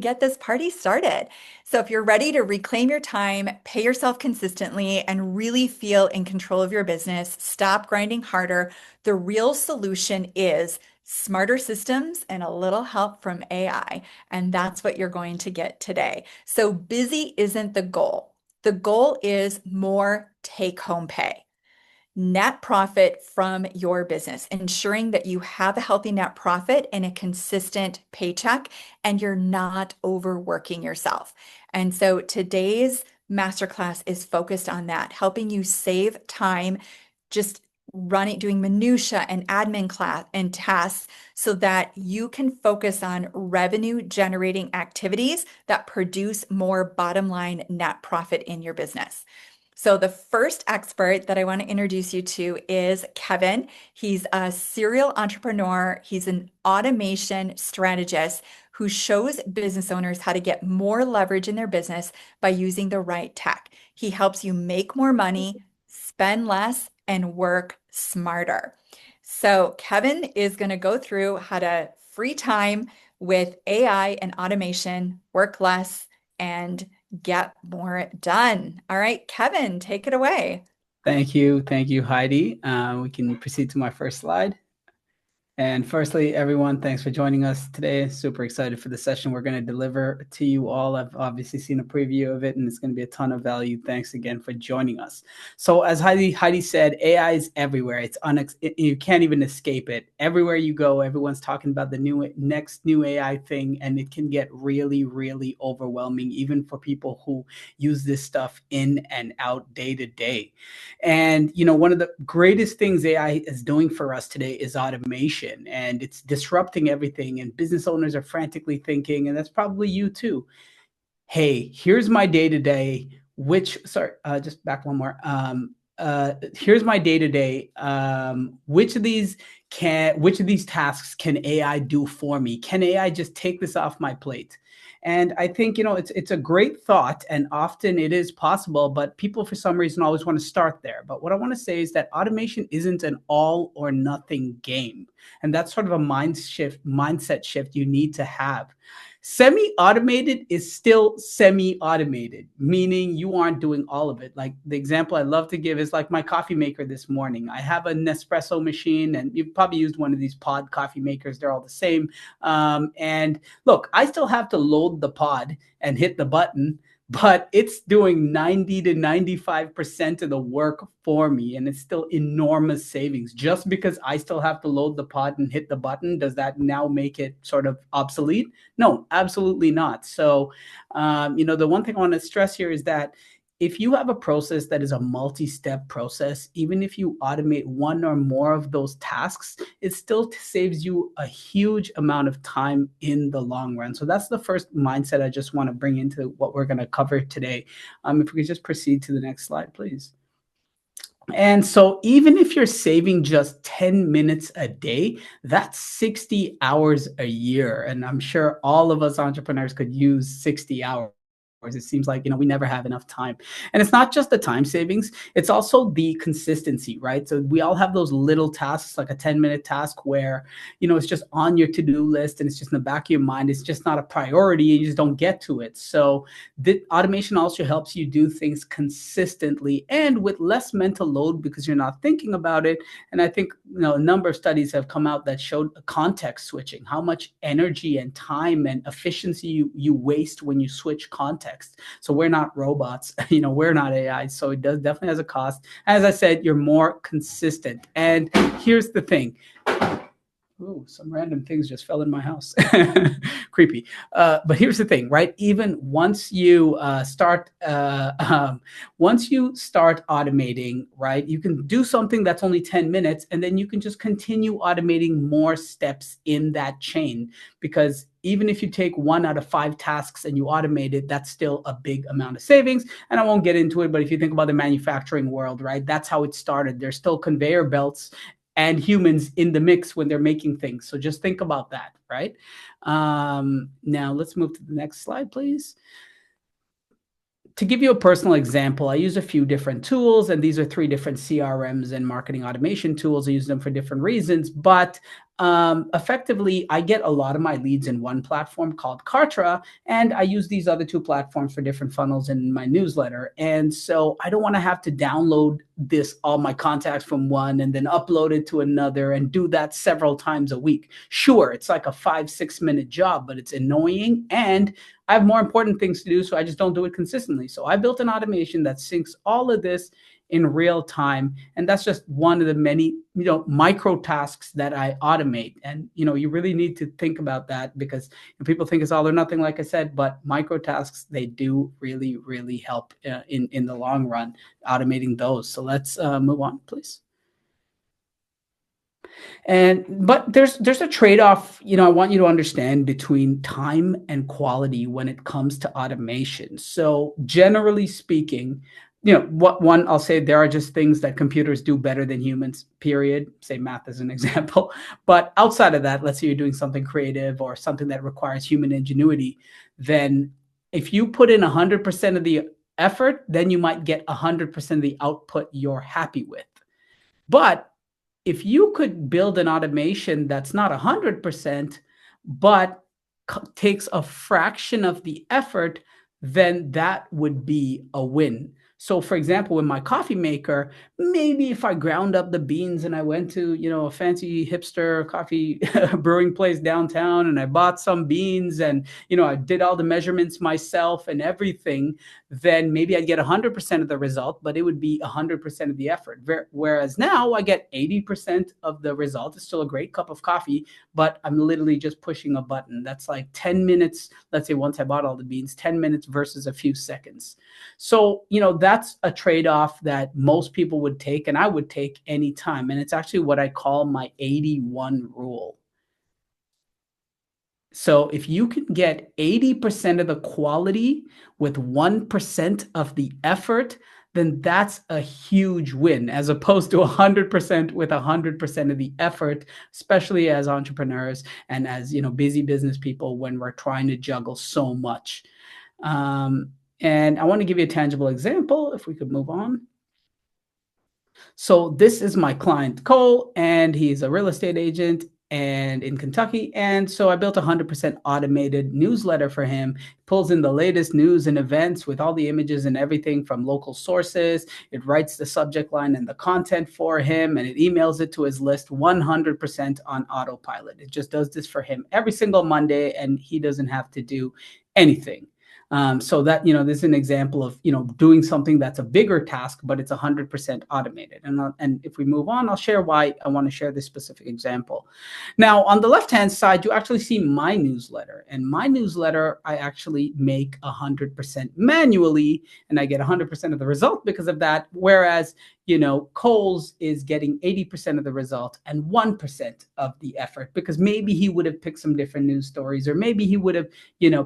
get this party started. So, if you're ready to reclaim your time, pay yourself consistently, and really feel in control of your business, stop grinding harder, the real solution is smarter systems and a little help from AI. And that's what you're going to get today. So, busy isn't the goal. The goal is more take home pay, net profit from your business, ensuring that you have a healthy net profit and a consistent paycheck, and you're not overworking yourself. And so today's masterclass is focused on that, helping you save time just doing minutia and admin class and tasks so that you can focus on revenue generating activities that produce more bottom line net profit in your business. So, the first expert that I want to introduce you to is Kevin. He's a serial entrepreneur, he's an automation strategist who shows business owners how to get more leverage in their business by using the right tech. He helps you make more money, spend less, and work smarter. So, Kevin is going to go through how to free time with AI and automation, work less, and get more done. All right, Kevin, take it away. Thank you. Thank you, Heidi. We can proceed to my first slide. And firstly, everyone, thanks for joining us today. Super excited for the session we're going to deliver to you all. I've obviously seen a preview of it, and it's going to be a ton of value. Thanks again for joining us. So as Heidi said, AI is everywhere. You can't even escape it. Everywhere you go, everyone's talking about the next new AI thing, and it can get really, really overwhelming, even for people who use this stuff in and out day to day. And, one of the greatest things AI is doing for us today is automation, and it's disrupting everything. And business owners are frantically thinking, and that's probably you too. Hey, here's my day to day. Just back one more. Here's my day to day. Which of these tasks can AI do for me? Can AI just take this off my plate? And I think, it's a great thought, and often it is possible, but people for some reason always want to start there. But what I want to say is that automation isn't an all or nothing game. And that's sort of a mindset shift you need to have. Semi-automated is still semi-automated, meaning you aren't doing all of it. Like the example I love to give is like my coffee maker this morning. I have a Nespresso machine, and you've probably used one of these pod coffee makers. They're all the same. And look, I still have to load the pod and hit the button, but it's doing 90 to 95% of the work for me. And it's still enormous savings. Just because I still have to load the pod and hit the button, does that now make it sort of obsolete? No, absolutely not. So, the one thing I want to stress here is that if you have a process that is a multi-step process, even if you automate one or more of those tasks, it still saves you a huge amount of time in the long run. So that's the first mindset I just want to bring into what we're going to cover today. If we could just proceed to the next slide, please. And so even if you're saving just 10 minutes a day, that's 60 hours a year. And I'm sure all of us entrepreneurs could use 60 hours. It seems like, we never have enough time. And it's not just the time savings, it's also the consistency, right? So we all have those little tasks, like a 10-minute task where, it's just on your to-do list and it's just in the back of your mind. It's just not a priority and you just don't get to it. So the automation also helps you do things consistently and with less mental load because you're not thinking about it. And I think, a number of studies have come out that showed context switching, how much energy and time and efficiency you waste when you switch context. So we're not robots, we're not AI. So it definitely has a cost. As I said, you're more consistent. And here's the thing. Ooh, some random things just fell in my house. Creepy. But here's the thing, right? Even once you start automating, right, you can do something that's only 10 minutes, and then you can just continue automating more steps in that chain. Because even if you take 1 out of 5 tasks and you automate it, that's still a big amount of savings. And I won't get into it, but if you think about the manufacturing world, right, that's how it started. There's still conveyor belts and humans in the mix when they're making things. So just think about that, right? Now let's move to the next slide, please. To give you a personal example, I use a few different tools, and these are 3 different CRMs and marketing automation tools. I use them for different reasons, but effectively, I get a lot of my leads in one platform called Kartra, and I use these other two platforms for different funnels in my newsletter. And so I don't want to have to download all my contacts from one and then upload it to another and do that several times a week. Sure, it's like a 5, 6 minute job, but it's annoying and I have more important things to do, so I just don't do it consistently. So I built an automation that syncs all of this in real time, and that's just one of the many micro tasks that I automate. And you really need to think about that, because people think it's all or nothing, like I said, but micro tasks, they do really, really help in the long run, automating those. So let's move on, please. But there's a trade-off, I want you to understand, between time and quality when it comes to automation. So generally speaking, I'll say, there are just things that computers do better than humans, period. Say math as an example. But outside of that, let's say you're doing something creative or something that requires human ingenuity, then if you put in 100% of the effort, then you might get 100% of the output you're happy with. But if you could build an automation that's not 100%, but takes a fraction of the effort, then that would be a win. So for example, with my coffee maker, maybe if I ground up the beans and I went to, a fancy hipster coffee brewing place downtown and I bought some beans and, I did all the measurements myself and everything, then maybe I'd get 100% of the result, but it would be 100% of the effort. Whereas now I get 80% of the result. It's still a great cup of coffee, but I'm literally just pushing a button. That's like 10 minutes. Let's say once I bought all the beans, 10 minutes versus a few seconds. So, that's a trade-off that most people would take, and I would take anytime. And it's actually what I call my 81 rule. So if you can get 80% of the quality with 1% of the effort, then that's a huge win, as opposed to 100% with 100% of the effort, especially as entrepreneurs and as, busy business people, when we're trying to juggle so much. And I want to give you a tangible example, if we could move on. So this is my client, Cole, and he's a real estate agent and in Kentucky. And so I built a 100% automated newsletter for him. Pulls in the latest news and events with all the images and everything from local sources. It writes the subject line and the content for him, and it emails it to his list 100% on autopilot. It just does this for him every single Monday, and he doesn't have to do anything. So that, this is an example of, doing something that's a bigger task, but it's 100% automated. And if we move on, I'll share why I want to share this specific example. Now, on the left-hand side, you actually see my newsletter. And my newsletter, I actually make 100% manually, and I get 100% of the result because of that. Whereas, Cole's is getting 80% of the result and 1% of the effort, because maybe he would have picked some different news stories, or maybe he would have,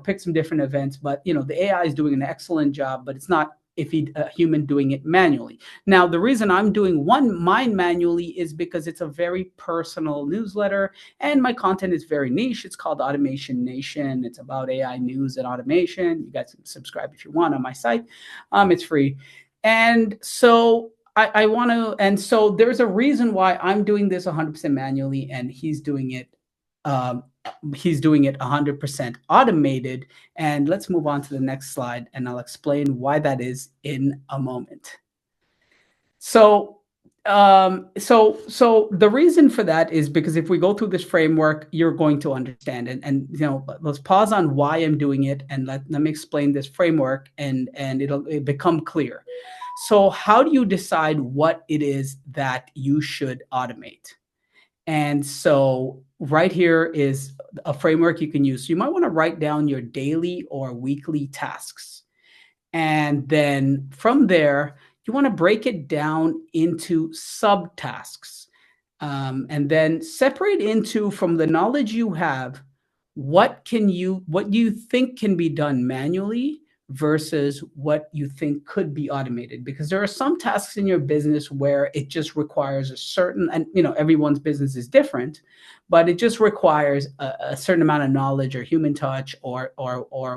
picked some different events. But, the AI is doing an excellent job, but it's not a human doing it manually. Now, the reason I'm doing mine manually is because it's a very personal newsletter and my content is very niche. It's called Automation Nation. It's about AI news and automation. You guys can subscribe if you want on my site. It's free. And so I want to, and so there's a reason why I'm doing this 100% manually and he's doing it 100% automated. And let's move on to the next slide, and I'll explain why that is in a moment. So the reason for that is because if we go through this framework, you're going to understand it. And let's pause on why I'm doing it, and let me explain this framework, and it'll become clear. So how do you decide what it is that you should automate? And so right here is a framework you can use. So you might want to write down your daily or weekly tasks. And then from there, you want to break it down into subtasks. And then separate into, from the knowledge you have, what do you think can be done manually versus what you think could be automated. Because there are some tasks in your business where it just requires a certain, and everyone's business is different, but it just requires a certain amount of knowledge or human touch, or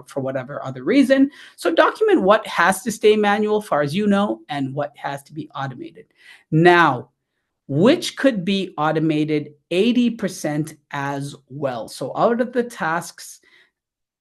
for whatever other reason. So document what has to stay manual, far as you know, and what has to be automated. Now, which could be automated 80% as well. So out of the tasks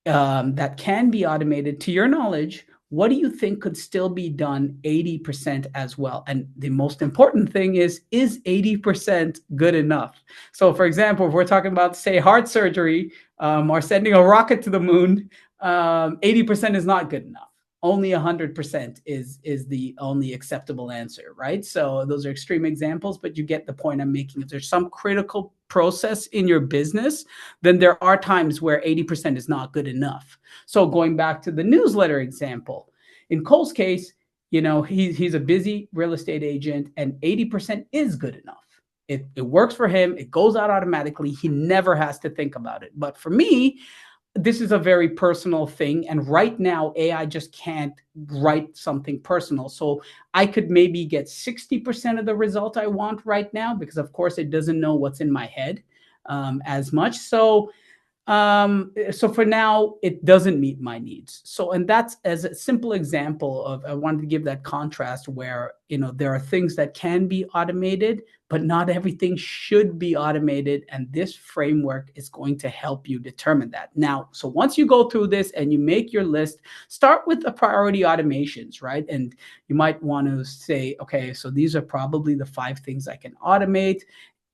that can be automated, to your knowledge, what do you think could still be done 80% as well? And the most important thing is 80% good enough? So, for example, if we're talking about, say, heart surgery or sending a rocket to the moon, 80% is not good enough. Only 100% is the only acceptable answer, right? So those are extreme examples, but you get the point I'm making. If there's some critical process in your business, then there are times where 80% is not good enough. So going back to the newsletter example, in Cole's case, he's a busy real estate agent, and 80% is good enough. It works for him. It goes out automatically. He never has to think about it. But for me, this is a very personal thing. And right now, AI just can't write something personal. So I could maybe get 60% of the result I want right now, because of course it doesn't know what's in my head as much. So for now, it doesn't meet my needs. So, and that's as a simple example of, I wanted to give that contrast where, there are things that can be automated, but not everything should be automated. And this framework is going to help you determine that. Now, so once you go through this and you make your list, start with the priority automations, right? And you might want to say, okay, so these are probably the 5 things I can automate.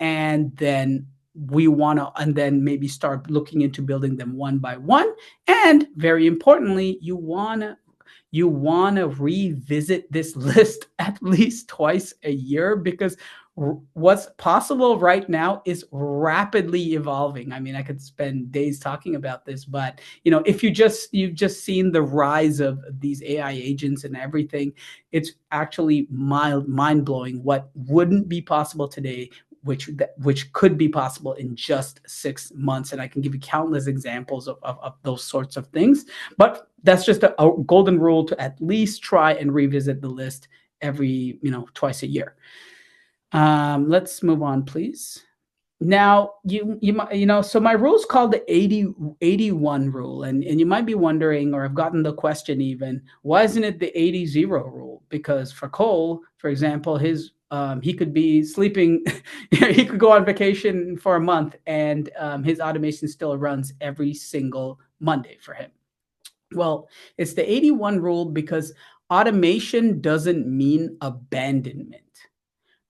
And then and then maybe start looking into building them one by one. And very importantly, you want to revisit this list at least twice a year, because what's possible right now is rapidly evolving. I mean, I could spend days talking about this, but if you've just seen the rise of these AI agents and everything, it's actually mind blowing what wouldn't be possible today, which could be possible in just 6 months. And I can give you countless examples of those sorts of things. But that's just a golden rule to at least try and revisit the list every, twice a year. Let's move on, please. Now, so my rule is called the 80-81 rule. And you might be wondering, or I've gotten the question even, why isn't it the 80-0 rule? Because for Cole, for example, he could be sleeping, he could go on vacation for a month, and his automation still runs every single Monday for him. Well, it's the 81 rule because automation doesn't mean abandonment,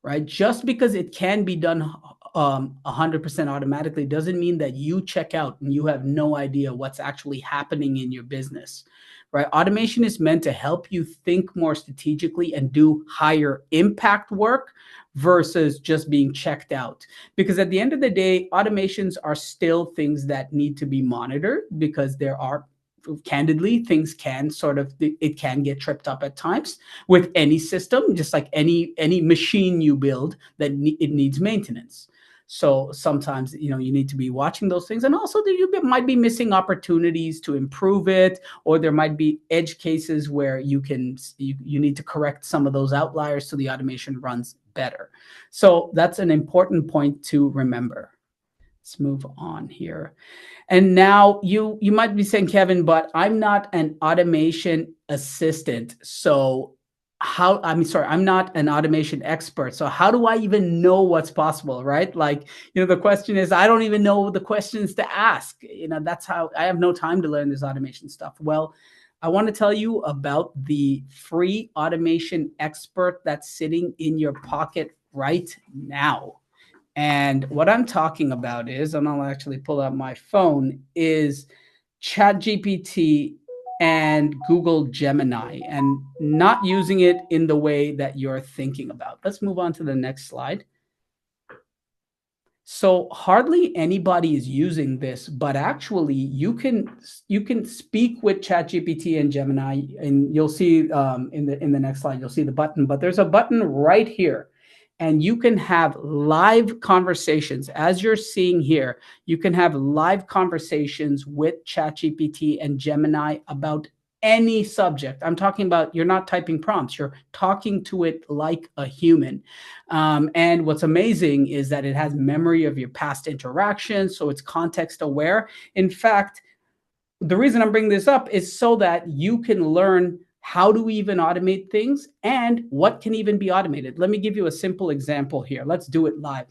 right? Just because it can be done 100% automatically doesn't mean that you check out and you have no idea what's actually happening in your business, right? Automation is meant to help you think more strategically and do higher impact work versus just being checked out. Because at the end of the day, automations are still things that need to be monitored, because there are, candidly, things can it can get tripped up at times with any system, just like any machine you build, that it needs maintenance. So sometimes, you need to be watching those things. And also you might be missing opportunities to improve it, or there might be edge cases where you need to correct some of those outliers so the automation runs better. So that's an important point to remember. Let's move on here. And now you might be saying, Kevin, but I'm not an automation assistant. So I'm not an automation expert. So how do I even know what's possible, right? Like, the question is, I don't even know the questions to ask. That's how I have no time to learn this automation stuff. Well, I want to tell you about the free automation expert that's sitting in your pocket right now. And what I'm talking about is, and I'll actually pull out my phone, is ChatGPT and Google Gemini, and not using it in the way that you're thinking about. Let's move on to the next slide. So hardly anybody is using this, but actually you can speak with ChatGPT and Gemini, and you'll see in the next slide, you'll see the button, but there's a button right here. And you can have live conversations. As you're seeing here, you can have live conversations with ChatGPT and Gemini about any subject. I'm talking about, you're not typing prompts, you're talking to it like a human. And what's amazing is that it has memory of your past interactions, so it's context aware. In fact, the reason I'm bringing this up is so that you can learn how do we even automate things, and what can even be automated. Let me give you a simple example here. Let's do it live.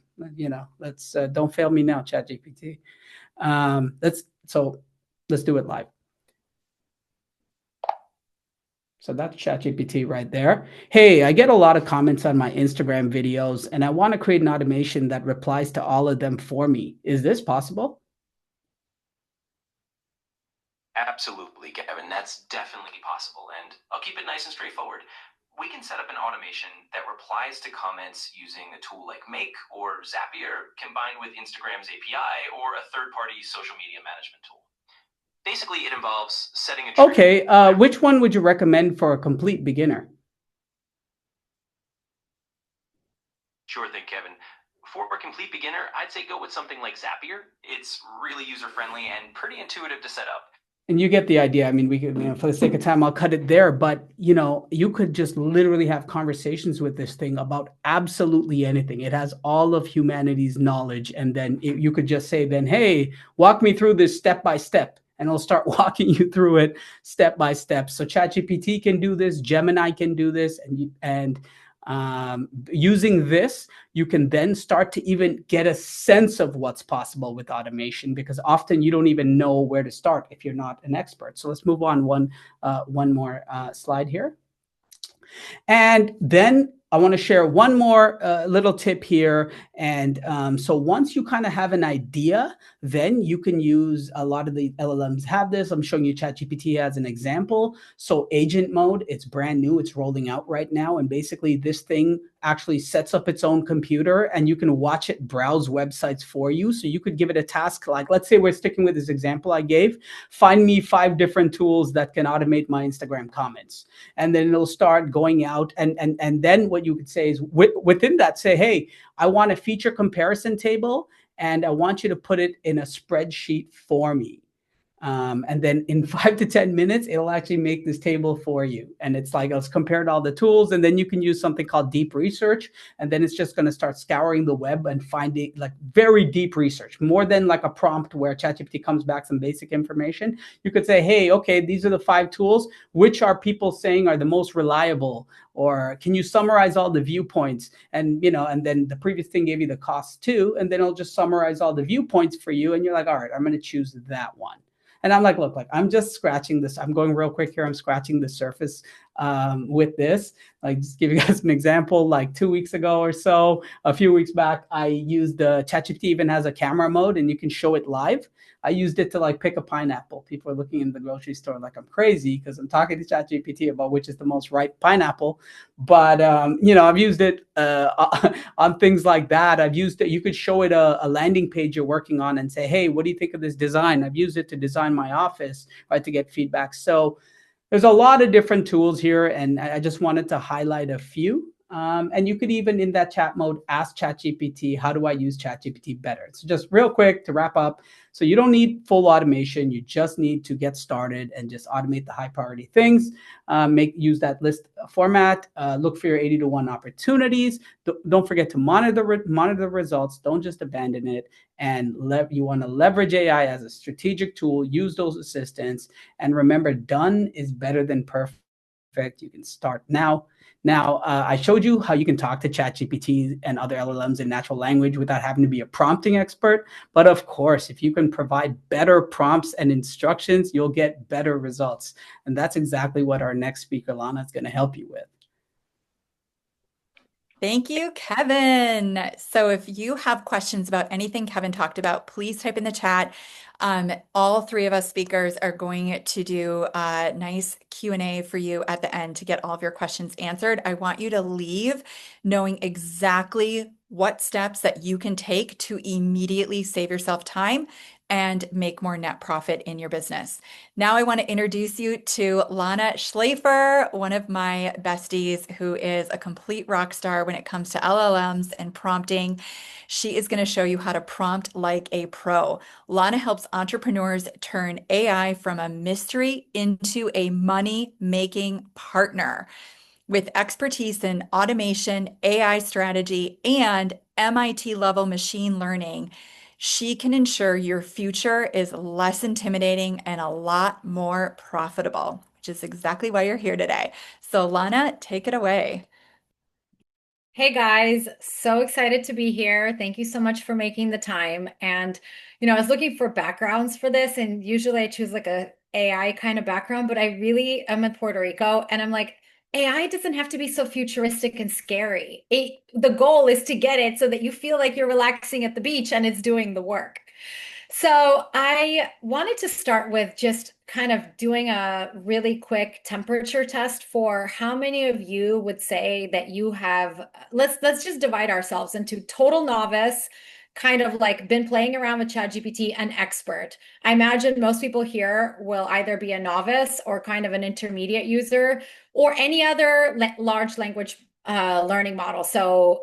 Let's don't fail me now, ChatGPT. Let's do it live. So that's ChatGPT right there. Hey, I get a lot of comments on my Instagram videos, and I want to create an automation that replies to all of them for me. Is this possible? Absolutely, Kevin. That's definitely possible. And I'll keep it nice and straightforward. We can set up an automation that replies to comments using a tool like Make or Zapier combined with Instagram's API or a third party social media management tool. Basically, it involves setting a trigger. Okay, which one would you recommend for a complete beginner? Sure thing, Kevin. For a complete beginner, I'd say go with something like Zapier. It's really user friendly and pretty intuitive to set up. And you get the idea. I mean, we could, for the sake of time, I'll cut it there. But you could just literally have conversations with this thing about absolutely anything. It has all of humanity's knowledge, and then you could just say, "Then, hey, walk me through this step by step," and it'll start walking you through it step by step. So ChatGPT can do this, Gemini can do this, using this, you can then start to even get a sense of what's possible with automation, because often you don't even know where to start if you're not an expert. So let's move on one more slide here. And then I want to share one more little tip here. And so once you kind of have an idea, then you can use a lot of the LLMs have this. I'm showing you ChatGPT as an example. So agent mode, it's brand new. It's rolling out right now. And basically this thing actually sets up its own computer and you can watch it browse websites for you. So you could give it a task like, let's say we're sticking with this example I gave, find me 5 different tools that can automate my Instagram comments. And then it'll start going out. And then what you could say is within that, say, hey, I want a feature comparison table and I want you to put it in a spreadsheet for me. And then in 5 to 10 minutes, it'll actually make this table for you. And it's like, let's compare all the tools. And then you can use something called deep research. And then it's just going to start scouring the web and finding like very deep research, more than like a prompt where ChatGPT comes back some basic information. You could say, hey, okay, these are the 5 tools. Which are people saying are the most reliable? Or can you summarize all the viewpoints? And, and then the previous thing gave you the cost too. And then it'll just summarize all the viewpoints for you. And you're like, all right, I'm going to choose that one. And I'm like, look, I'm just scratching this. I'm going real quick here. I'm scratching the surface with this. Like, just give you guys an example. Like 2 weeks ago or so, a few weeks back, I used ChatGPT even has a camera mode and you can show it live. I used it to like pick a pineapple. People are looking in the grocery store like I'm crazy because I'm talking to ChatGPT about which is the most ripe pineapple. But I've used it on things like that. I've used it. You could show it a landing page you're working on and say, hey, what do you think of this design? I've used it to design my office, right, to get feedback. So there's a lot of different tools here, and I just wanted to highlight a few. And you could even in that chat mode ask ChatGPT, how do I use ChatGPT better? So just real quick to wrap up. So you don't need full automation. You just need to get started and just automate the high priority things. Use that list format. Look for your 80 to 1 opportunities. Don't forget to monitor the results. Don't just abandon it. And you want to leverage AI as a strategic tool. Use those assistants. And remember, done is better than perfect. You can start now. Now, I showed you how you can talk to ChatGPT and other LLMs in natural language without having to be a prompting expert. But of course, if you can provide better prompts and instructions, you'll get better results. And that's exactly what our next speaker, Lana, is going to help you with. Thank you, Kevin. So if you have questions about anything Kevin talked about, please type in the chat. All 3 of us speakers are going to do a nice Q&A for you at the end to get all of your questions answered. I want you to leave knowing exactly what steps that you can take to immediately save yourself time and make more net profit in your business. Now I want to introduce you to Lana Schlafer, one of my besties who is a complete rock star when it comes to LLMs and prompting. She is going to show you how to prompt like a pro. Lana helps entrepreneurs turn AI from a mystery into a money-making partner. With expertise in automation, AI strategy, and MIT level machine learning, she can ensure your future is less intimidating and a lot more profitable. which is exactly why you're here today. So Lana, take it away. Hey guys, so excited to be here. Thank you so much for making the time. And, I was looking for backgrounds for this, and usually I choose like a AI kind of background, but I really am in Puerto Rico and I'm like, AI doesn't have to be so futuristic and scary. The goal is to get it so that you feel like you're relaxing at the beach and it's doing the work. So I wanted to start with just kind of doing a really quick temperature test for how many of you would say that you have, let's just divide ourselves into total novice, kind of like been playing around with ChatGPT, and expert. I imagine most people here will either be a novice or kind of an intermediate user or any other large language learning model. So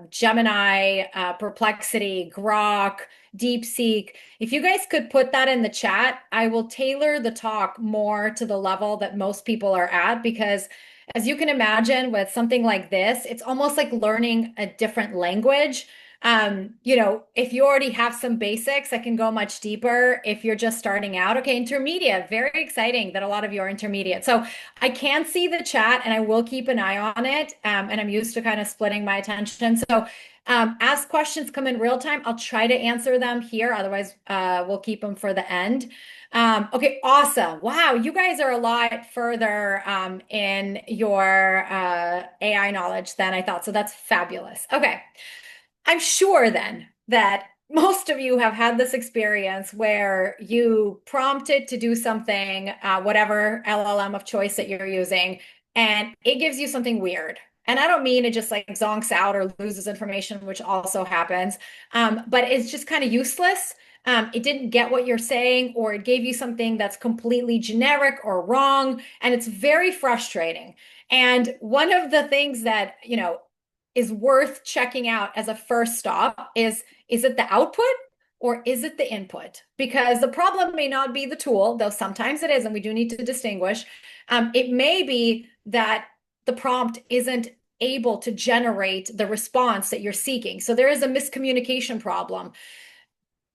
Gemini, Perplexity, Grok, DeepSeek. If you guys could put that in the chat, I will tailor the talk more to the level that most people are at, because as you can imagine with something like this, it's almost like learning a different language. If you already have some basics, I can go much deeper. If you're just starting out, okay, intermediate, very exciting that a lot of you are intermediate. So I can see the chat and I will keep an eye on it. And I'm used to kind of splitting my attention. So as questions come in real time, I'll try to answer them here. Otherwise, we'll keep them for the end. Okay, awesome. Wow, you guys are a lot further in your AI knowledge than I thought. So that's fabulous. Okay. I'm sure then that most of you have had this experience where you prompted to do something, whatever LLM of choice that you're using, and it gives you something weird. And I don't mean it just like zonks out or loses information, which also happens, but it's just kind of useless. It didn't get what you're saying, or it gave you something that's completely generic or wrong, and it's very frustrating. And one of the things that, is worth checking out as a first stop is it the output or is it the input? Because the problem may not be the tool, though sometimes it is, and we do need to distinguish. It may be that the prompt isn't able to generate the response that you're seeking. So there is a miscommunication problem.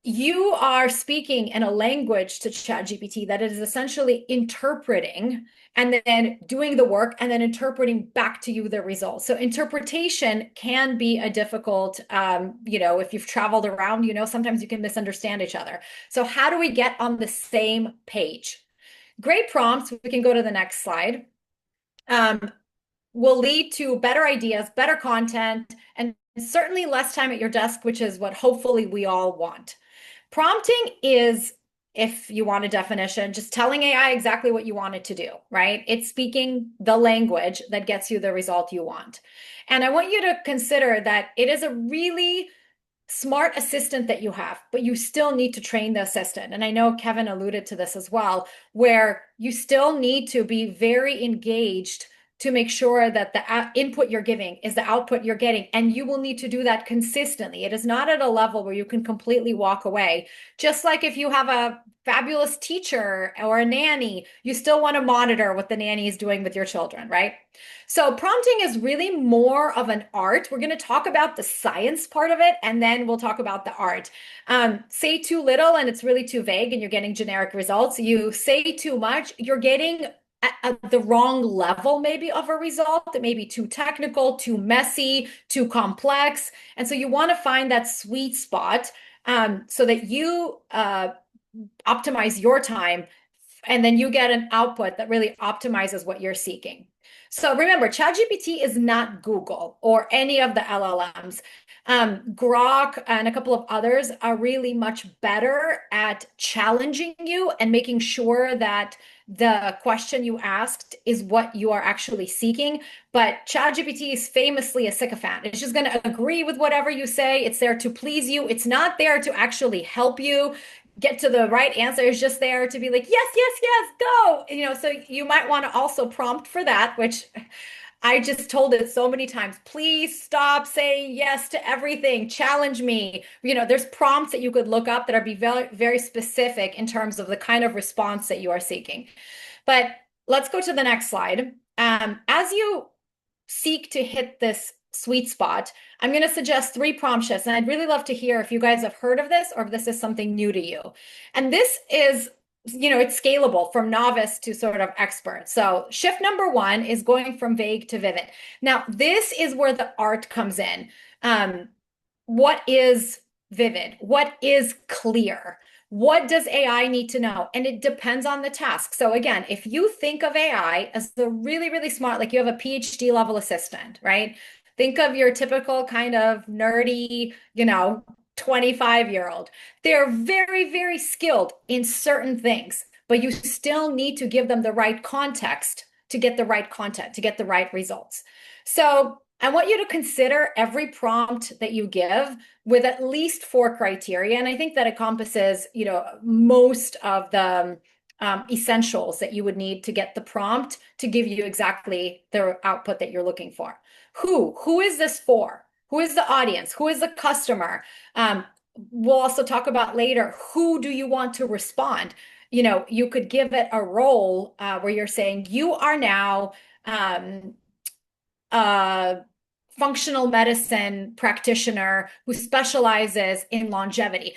You are speaking in a language to ChatGPT that it is essentially interpreting and then doing the work and then interpreting back to you the results. So interpretation can be a difficult, if you've traveled around, sometimes you can misunderstand each other. So how do we get on the same page? Great prompts, we can go to the next slide, will lead to better ideas, better content, and certainly less time at your desk, which is what hopefully we all want. Prompting is, if you want a definition, just telling AI exactly what you want it to do, right? It's speaking the language that gets you the result you want. And I want you to consider that it is a really smart assistant that you have, but you still need to train the assistant. And I know Kevin alluded to this as well, where you still need to be very engaged to make sure that the input you're giving is the output you're getting. And you will need to do that consistently. It is not at a level where you can completely walk away. Just like if you have a fabulous teacher or a nanny, you still want to monitor what the nanny is doing with your children, right? So prompting is really more of an art. We're going to talk about the science part of it, and then we'll talk about the art. Say too little and it's really too vague and you're getting generic results. You say too much, you're getting at the wrong level maybe of a result that may be too technical, too messy, too complex. And so you want to find that sweet spot so that you optimize your time and then you get an output that really optimizes what you're seeking. So remember, ChatGPT is not Google or any of the LLMs. Grok and a couple of others are really much better at challenging you and making sure that the question you asked is what you are actually seeking. But ChatGPT is famously a sycophant. It's just going to agree with whatever you say. It's there to please you. It's not there to actually help you get to the right answer. It's just there to be like, yes, yes, yes, go. So you might want to also prompt for that, which I just told it so many times. Please stop saying yes to everything. Challenge me. There's prompts that you could look up that are be very, very specific in terms of the kind of response that you are seeking. But let's go to the next slide. As you seek to hit this sweet spot, I'm going to suggest 3 prompt shifts. And I'd really love to hear if you guys have heard of this or if this is something new to you. And this is it's scalable from novice to sort of expert. So shift number one is going from vague to vivid. Now, this is where the art comes in. What is vivid? What is clear? What does AI need to know? And it depends on the task. So again, if you think of AI as the really, really smart, like you have a PhD level assistant, right? Think of your typical kind of nerdy, 25-year-old. They're very, very skilled in certain things, but you still need to give them the right context to get the right content, to get the right results. So I want you to consider every prompt that you give with at least 4 criteria. And I think that encompasses, most of the essentials that you would need to get the prompt to give you exactly the output that you're looking for. Who is this for? Who is the audience? Who is the customer? We'll also talk about later, who do you want to respond? You could give it a role where you're saying you are now a functional medicine practitioner who specializes in longevity.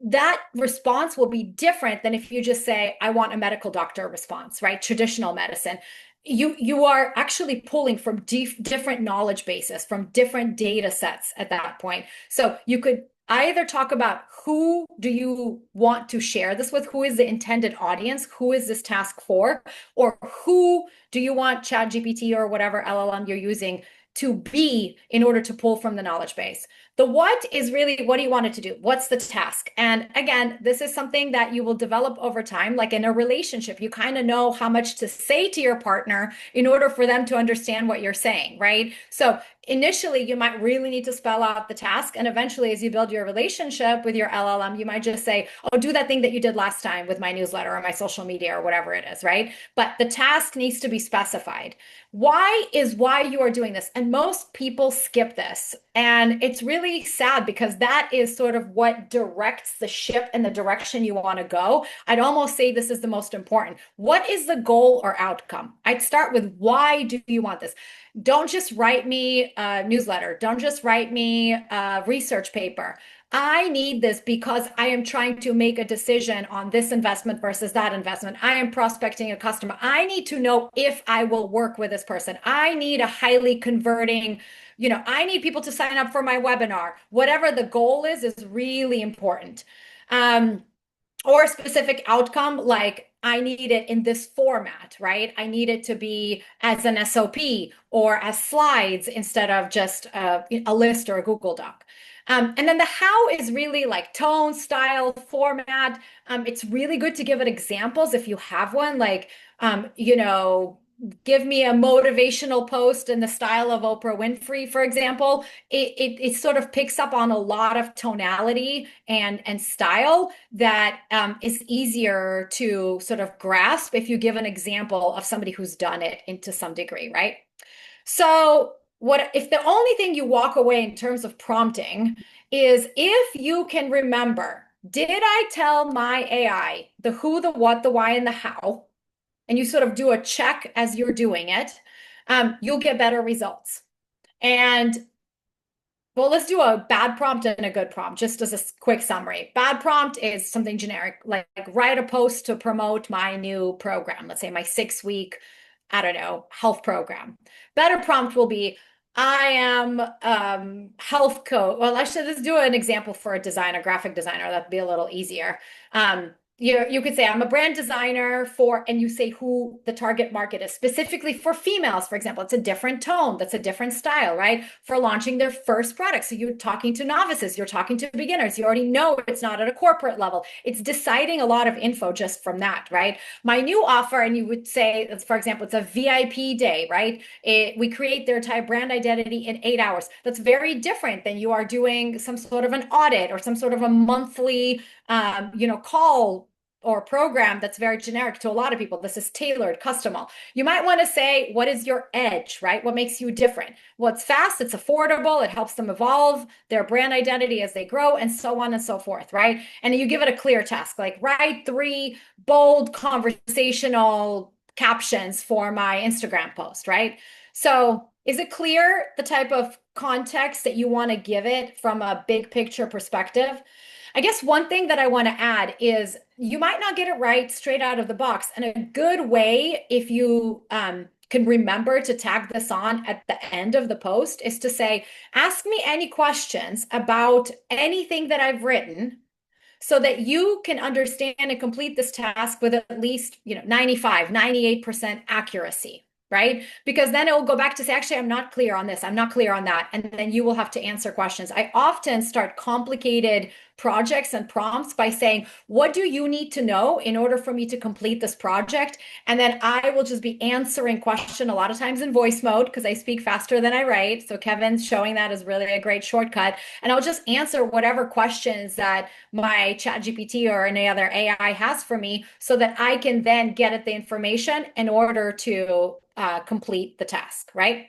That response will be different than if you just say, I want a medical doctor response, right? Traditional medicine. You are actually pulling from different knowledge bases, from different data sets at that point. So you could either talk about who do you want to share this with, who is the intended audience, who is this task for, or who do you want ChatGPT or whatever LLM you're using to be in order to pull from the knowledge base. The what is really, what do you want it to do? What's the task? And again, this is something that you will develop over time. Like in a relationship, you kind of know how much to say to your partner in order for them to understand what you're saying, right? So initially, you might really need to spell out the task. And eventually, as you build your relationship with your LLM, you might just say, oh, do that thing that you did last time with my newsletter or my social media or whatever it is, right? But the task needs to be specified. Why you are doing this? And most people skip this. And it's really sad because that is sort of what directs the ship in the direction you want to go. I'd almost say this is the most important. What is the goal or outcome? I'd start with why do you want this? Don't just write me a newsletter. Don't just write me a research paper. I need this because I am trying to make a decision on this investment versus that investment. I am prospecting a customer. I need to know if I will work with this person. I need a highly converting, I need people to sign up for my webinar. Whatever the goal is really important. Or a specific outcome, like I need it in this format, right? I need it to be as an SOP or as slides instead of just a list or a Google Doc. And then the how is really like tone, style, format. It's really good to give it examples if you have one, like, give me a motivational post in the style of Oprah Winfrey, for example. It sort of picks up on a lot of tonality and style that is easier to sort of grasp if you give an example of somebody who's done it into some degree, right? So what if the only thing you walk away in terms of prompting is if you can remember, did I tell my AI the who, the what, the why, and the how? And you sort of do a check as you're doing it, you'll get better results. And well, let's do a bad prompt and a good prompt, just as a quick summary. Bad prompt is something generic, like write a post to promote my new program. Let's say my 6-week, I don't know, health program. Better prompt will be, I am health coach. Well, actually, let's do an example for a designer, graphic designer. That'd be a little easier. You could say I'm a brand designer for, and you say who the target market is, specifically for females, for example. It's a different tone, that's a different style, right? For launching their first product. So you're talking to novices, you're talking to beginners. You already know it's not at a corporate level. It's deciding a lot of info just from that, right? My new offer, and you would say, for example, it's a VIP day, right? We create their type brand identity in 8 hours. That's very different than you are doing some sort of an audit or some sort of a monthly call or program that's very generic to a lot of people. This is tailored, custom. You might want to say, what is your edge, right? What makes you different? Well, it's fast, it's affordable, it helps them evolve their brand identity as they grow, and so on and so forth, right? And you give it a clear task, like write 3 bold conversational captions for my Instagram post, right? So is it clear the type of context that you want to give it from a big picture perspective? I guess one thing that I want to add is you might not get it right straight out of the box. And a good way, if you can remember to tag this on at the end of the post, is to say, ask me any questions about anything that I've written so that you can understand and complete this task with at least, 95, 98% accuracy, right? Because then it will go back to say, actually, I'm not clear on this, I'm not clear on that. And then you will have to answer questions. I often start complicated projects and prompts by saying, what do you need to know in order for me to complete this project? And then I will just be answering question a lot of times in voice mode because I speak faster than I write. So Kevin's showing that is really a great shortcut. And I'll just answer whatever questions that my ChatGPT or any other AI has for me so that I can then get at the information in order to complete the task, right?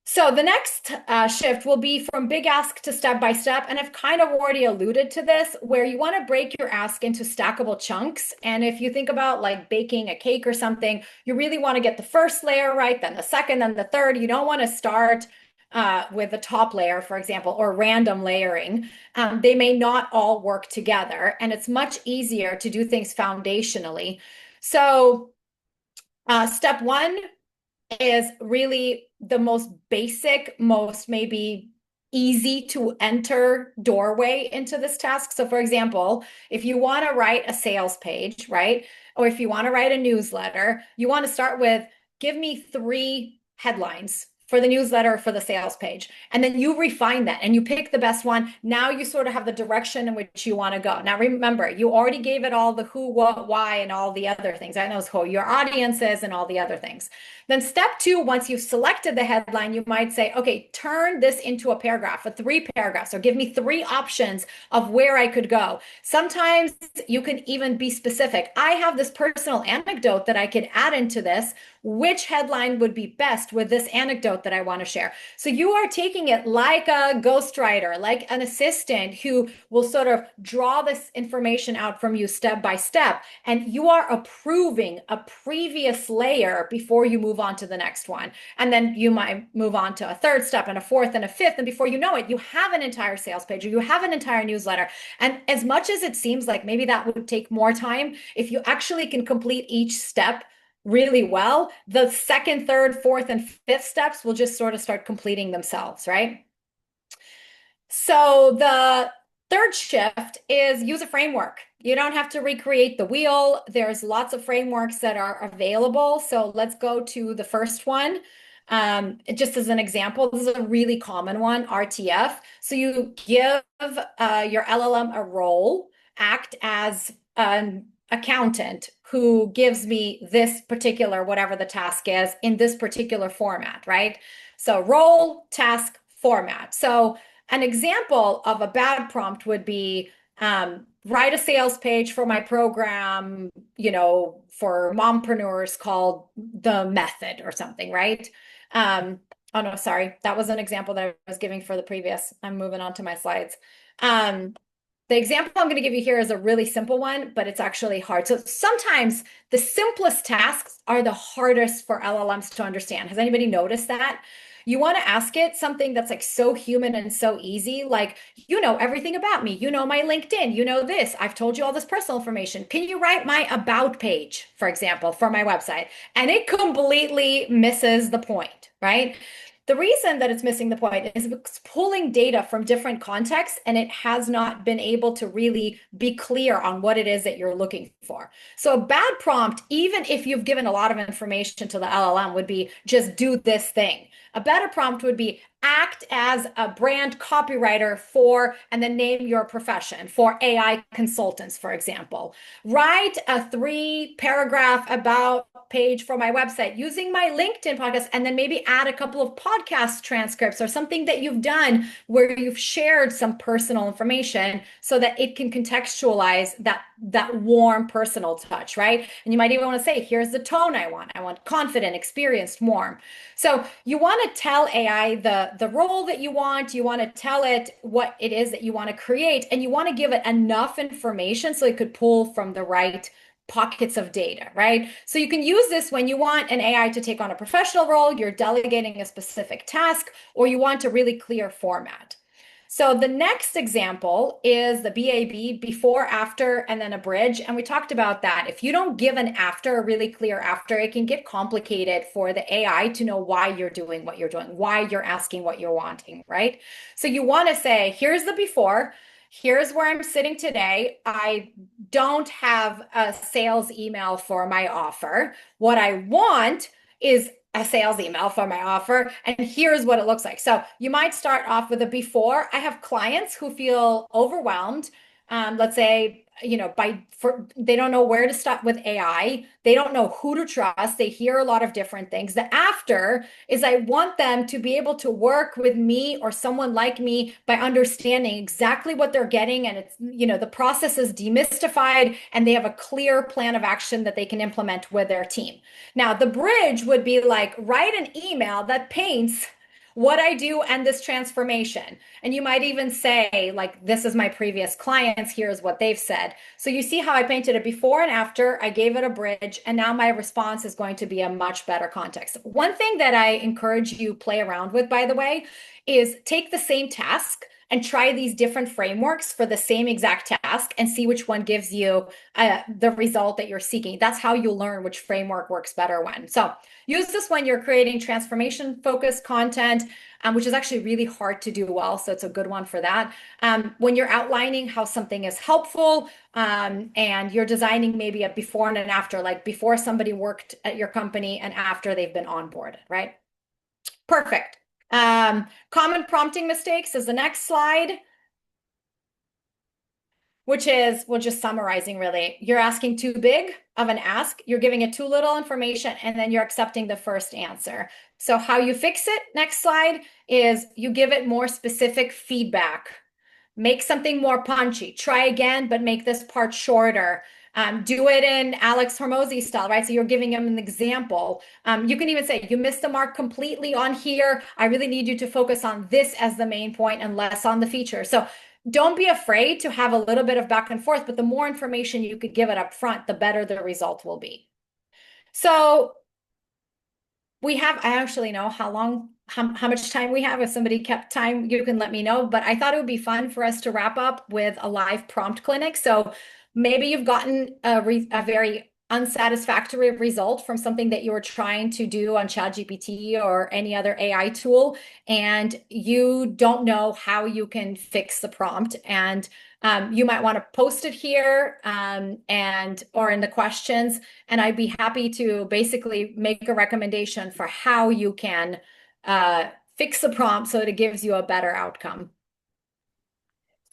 So the next shift will be from big ask to step by step. And I've kind of already alluded to this, where you want to break your ask into stackable chunks. And if you think about like baking a cake or something, you really want to get the first layer right, then the second, then the third. You don't want to start with the top layer, for example, or random layering. They may not all work together. And it's much easier to do things foundationally. So step one is really the most basic, most maybe easy to enter doorway into this task. So for example, if you want to write a sales page, right? Or if you want to write a newsletter, you want to start with, give me 3 headlines for the newsletter, for the sales page. And then you refine that and you pick the best one. Now you sort of have the direction in which you want to go. Now, remember, you already gave it all the who, what, why, and all the other things. I know who your audience is and all the other things. Then step 2, once you've selected the headline, you might say, okay, turn this into a paragraph, a 3 paragraphs, or give me 3 options of where I could go. Sometimes you can even be specific. I have this personal anecdote that I could add into this. Which headline would be best with this anecdote that I want to share? So you are taking it like a ghostwriter, like an assistant who will sort of draw this information out from you step by step. And you are approving a previous layer before you move on to the next one. And then you might move on to a 3rd step and a 4th and a 5th. And before you know it, you have an entire sales page or you have an entire newsletter. And as much as it seems like maybe that would take more time, if you actually can complete each step really well, the 2nd, 3rd, 4th, and 5th steps will just sort of start completing themselves, right? So the 3rd shift is use a framework. You don't have to recreate the wheel. There's lots of frameworks that are available. So let's go to the first one. Just as an example, this is a really common one, RTF. So you give your LLM a role, act as an accountant who gives me this particular, whatever the task is, in this particular format, right? So role, task, format. So an example of a bad prompt would be write a sales page for my program, for mompreneurs called The Method or something, right? Oh no, sorry. That was an example that I was giving for the previous. I'm moving on to my slides. The example I'm going to give you here is a really simple one, but it's actually hard. So sometimes the simplest tasks are the hardest for LLMs to understand. Has anybody noticed that? You want to ask it something that's like so human and so easy, like, you know everything about me. You know my LinkedIn. You know this. I've told you all this personal information. Can you write my about page, for example, for my website? And it completely misses the point, right? The reason that it's missing the point is it's pulling data from different contexts and it has not been able to really be clear on what it is that you're looking for. So a bad prompt, even if you've given a lot of information to the LLM, would be just do this thing. A better prompt would be act as a brand copywriter for, and then name your profession, for AI consultants, for example. Write a 3-paragraph about page for my website using my LinkedIn podcast, and then maybe add a couple of podcast transcripts or something that you've done where you've shared some personal information so that it can contextualize that warm personal touch, right? And you might even want to say, here's the tone I want. I want confident, experienced, warm. So you want to tell AI the role that you want. You want to tell it what it is that you want to create, and you want to give it enough information so it could pull from the right pockets of data, right? So you can use this when you want an AI to take on a professional role, you're delegating a specific task, or you want a really clear format. So the next example is the BAB, before, after, and then a bridge. And we talked about that. If you don't give an after, a really clear after, it can get complicated for the AI to know why you're doing what you're doing, why you're asking what you're wanting, right? So you want to say, here's the before. Here's where I'm sitting today. I don't have a sales email for my offer. What I want is a sales email for my offer, and here's what it looks like. So you might start off with a before. I have clients who feel overwhelmed. Let's say, they don't know where to start with AI. They don't know who to trust. They hear a lot of different things. The after is I want them to be able to work with me or someone like me by understanding exactly what they're getting. And it's, the process is demystified and they have a clear plan of action that they can implement with their team. Now, the bridge would be like, write an email that paints what I do and this transformation. And you might even say, like, this is my previous clients, here's what they've said. So you see how I painted it before and after, I gave it a bridge, and now my response is going to be a much better context. One thing that I encourage you play around with, by the way, is take the same task and try these different frameworks for the same exact task and see which one gives you the result that you're seeking. That's how you learn which framework works better when. So use this when you're creating transformation focused content, which is actually really hard to do well. So it's a good one for that. When you're outlining how something is helpful, and you're designing maybe a before and an after, like before somebody worked at your company and after they've been onboarded, right? Perfect. Common prompting mistakes is the next slide, which is, well, just summarizing really. You're asking too big of an ask, you're giving it too little information, and then you're accepting the first answer. So how you fix it, next slide, is you give it more specific feedback. Make something more punchy. Try again, but make this part shorter. Do it in Alex Hormozy style, right? So you're giving him an example. You can even say, you missed the mark completely on here. I really need you to focus on this as the main point and less on the feature. So don't be afraid to have a little bit of back and forth, but the more information you could give it up front, the better the result will be. So I actually know how much time we have. If somebody kept time, you can let me know. But I thought it would be fun for us to wrap up with a live prompt clinic. So maybe you've gotten a very unsatisfactory result from something that you were trying to do on ChatGPT or any other AI tool, and you don't know how you can fix the prompt. And you might want to post it here or in the questions, and I'd be happy to basically make a recommendation for how you can fix the prompt so that it gives you a better outcome.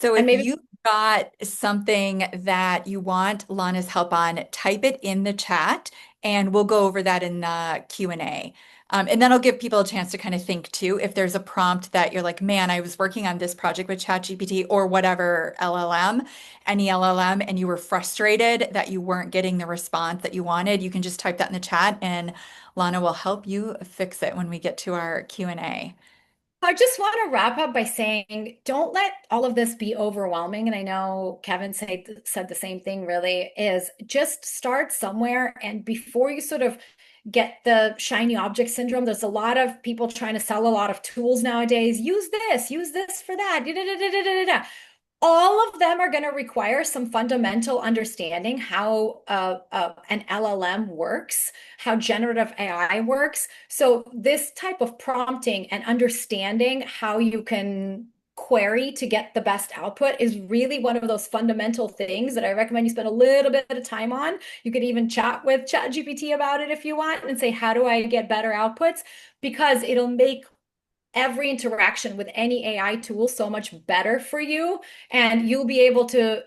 So And if maybe you've got something that you want Lana's help on, type it in the chat and we'll go over that in the Q&A. And then I'll give people a chance to kind of think too, if there's a prompt that you're like, man, I was working on this project with ChatGPT or whatever LLM, any LLM, and you were frustrated that you weren't getting the response that you wanted, you can just type that in the chat and Lana will help you fix it when we get to our Q&A. I just want to wrap up by saying, don't let all of this be overwhelming. And I know Kevin said the same thing, really, is just start somewhere. And before you sort of get the shiny object syndrome, there's a lot of people trying to sell a lot of tools nowadays. Use this for that. Da, da, da, da, da, da, da. All of them are going to require some fundamental understanding how an LLM works, how generative AI works. So this type of prompting and understanding how you can query to get the best output is really one of those fundamental things that I recommend you spend a little bit of time on. You could even chat with ChatGPT about it if you want and say, how do I get better outputs? Because it'll make every interaction with any AI tool so much better for you, and you'll be able to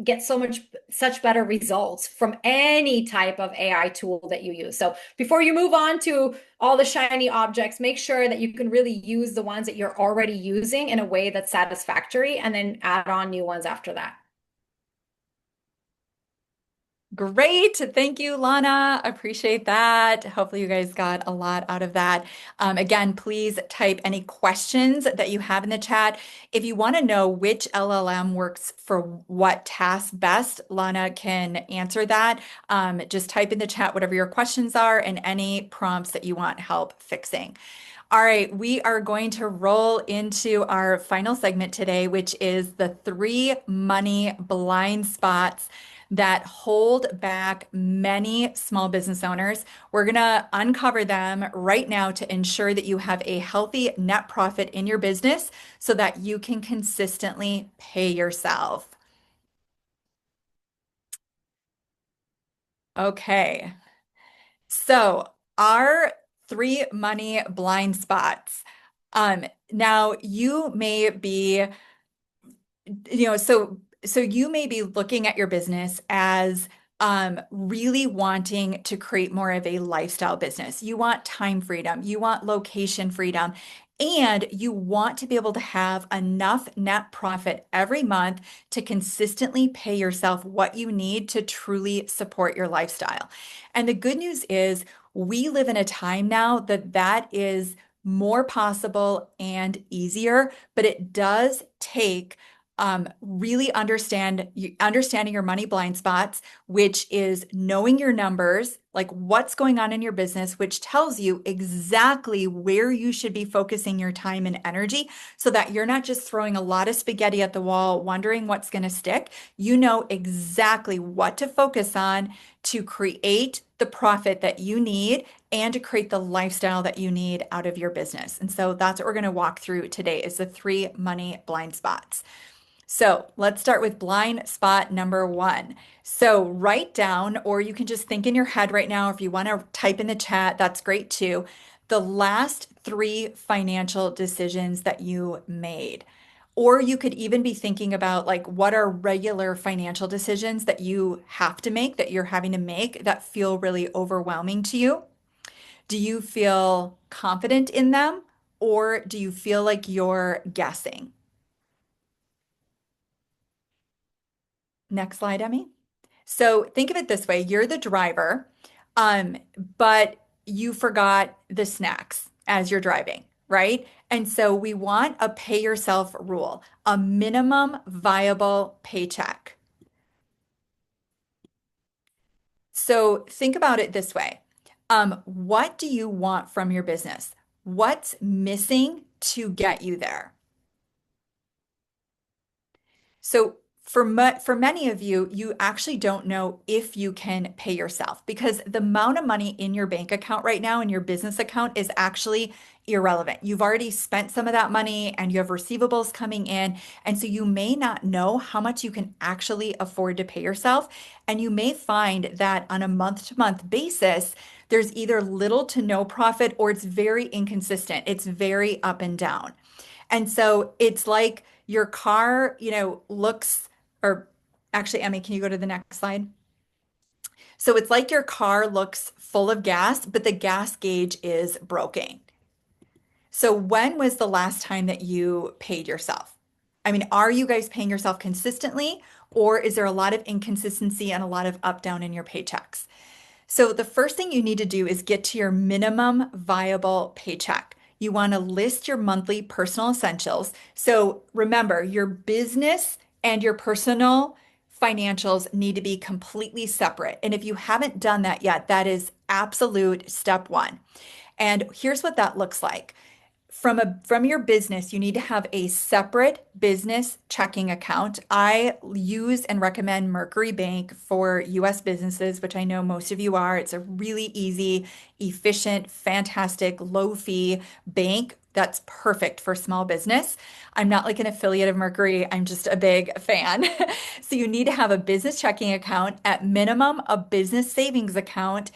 get such better results from any type of AI tool that you use. So before you move on to all the shiny objects, make sure that you can really use the ones that you're already using in a way that's satisfactory, and then add on new ones after that. Great. Thank you, Lana. Appreciate that. Hopefully, you guys got a lot out of that. Again, please type any questions that you have in the chat. If you want to know which LLM works for what task best, Lana can answer that. Just type in the chat whatever your questions are and any prompts that you want help fixing. All right, we are going to roll into our final segment today, which is the 3 money blind spots that hold back many small business owners. We're going to uncover them right now to ensure that you have a healthy net profit in your business so that you can consistently pay yourself. Okay, so our 3 money blind spots. Now you may be, so you may be looking at your business as really wanting to create more of a lifestyle business. You want time freedom, you want location freedom, and you want to be able to have enough net profit every month to consistently pay yourself what you need to truly support your lifestyle. And the good news is we live in a time now that that is more possible and easier, but it does take really understanding your money blind spots, which is knowing your numbers, like what's going on in your business, which tells you exactly where you should be focusing your time and energy so that you're not just throwing a lot of spaghetti at the wall, wondering what's going to stick. You know exactly what to focus on to create the profit that you need and to create the lifestyle that you need out of your business. And so that's what we're going to walk through today is the 3 money blind spots. So let's start with blind spot number 1. So write down, or you can just think in your head right now. If you want to type in the chat, that's great too. The last 3 financial decisions that you made. Or you could even be thinking about like what are regular financial decisions that you have to make, that you're having to make that feel really overwhelming to you. Do you feel confident in them, or do you feel like you're guessing? Next slide, Emmy. So think of it this way, you're the driver, um, but you forgot the snacks as you're driving, right? And so we want a pay yourself rule, a minimum viable paycheck. So think about it this way. What do you want from your business? What's missing to get you there? So for many of you, you actually don't know if you can pay yourself because the amount of money in your bank account right now in your business account is actually irrelevant. You've already spent some of that money and you have receivables coming in. And so you may not know how much you can actually afford to pay yourself. And you may find that on a month-to-month basis, there's either little to no profit or it's very inconsistent. It's very up and down. And so it's like your car, looks, or actually, Emmy, can you go to the next slide? So it's like your car looks full of gas, but the gas gauge is broken. So when was the last time that you paid yourself? I mean, are you guys paying yourself consistently, or is there a lot of inconsistency and a lot of up down in your paychecks? So the first thing you need to do is get to your minimum viable paycheck. You want to list your monthly personal essentials. So remember, your business and your personal financials need to be completely separate. And if you haven't done that yet, that is absolute step 1. And here's what that looks like. From your business, you need to have a separate business checking account. I use and recommend Mercury Bank for US businesses, which I know most of you are. It's a really easy, efficient, fantastic, low fee bank that's perfect for small business. I'm not like an affiliate of Mercury, I'm just a big fan. So you need to have a business checking account, at minimum, a business savings account,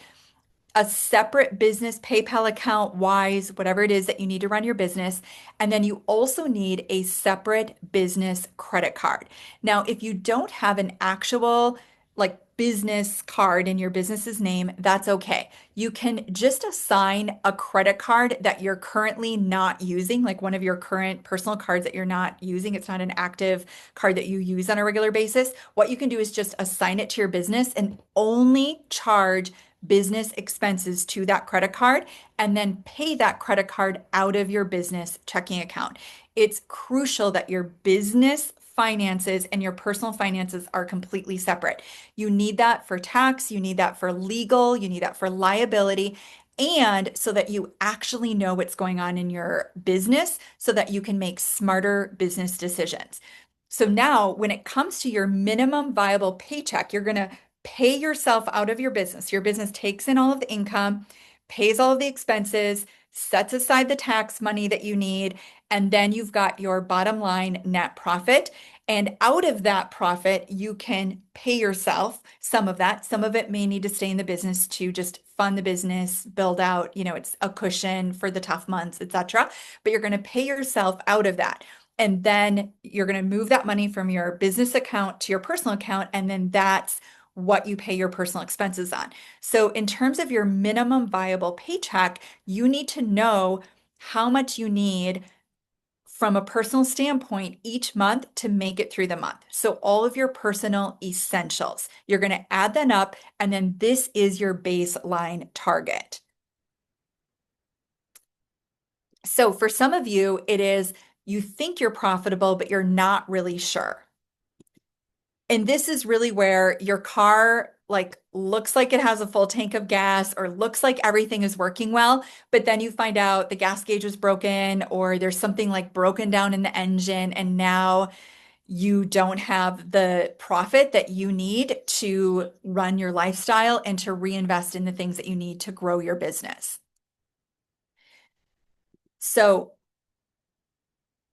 a separate business PayPal account, Wise, whatever it is that you need to run your business. And then you also need a separate business credit card. Now, if you don't have an actual like business card in your business's name, that's okay. You can just assign a credit card that you're currently not using, like one of your current personal cards that you're not using. It's not an active card that you use on a regular basis. What you can do is just assign it to your business and only charge business expenses to that credit card and then pay that credit card out of your business checking account. It's crucial that your business finances and your personal finances are completely separate. You need that for tax, you need that for legal, you need that for liability, and so that you actually know what's going on in your business so that you can make smarter business decisions. So now, when it comes to your minimum viable paycheck, you're going to pay yourself out of your business. Your business takes in all of the income, pays all of the expenses, sets aside the tax money that you need, and then you've got your bottom line net profit. And out of that profit, you can pay yourself some of that. Some of it may need to stay in the business to just fund the business, build out, it's a cushion for the tough months, etc. But you're going to pay yourself out of that. And then you're going to move that money from your business account to your personal account. And then that's what you pay your personal expenses on. So, in terms of your minimum viable paycheck, you need to know how much you need from a personal standpoint each month to make it through the month. So, all of your personal essentials, you're going to add that up, and then this is your baseline target. So, for some of you, it is you think you're profitable, but you're not really sure. And this is really where your car like looks like it has a full tank of gas or looks like everything is working well, but then you find out the gas gauge was broken or there's something like broken down in the engine and now you don't have the profit that you need to run your lifestyle and to reinvest in the things that you need to grow your business. So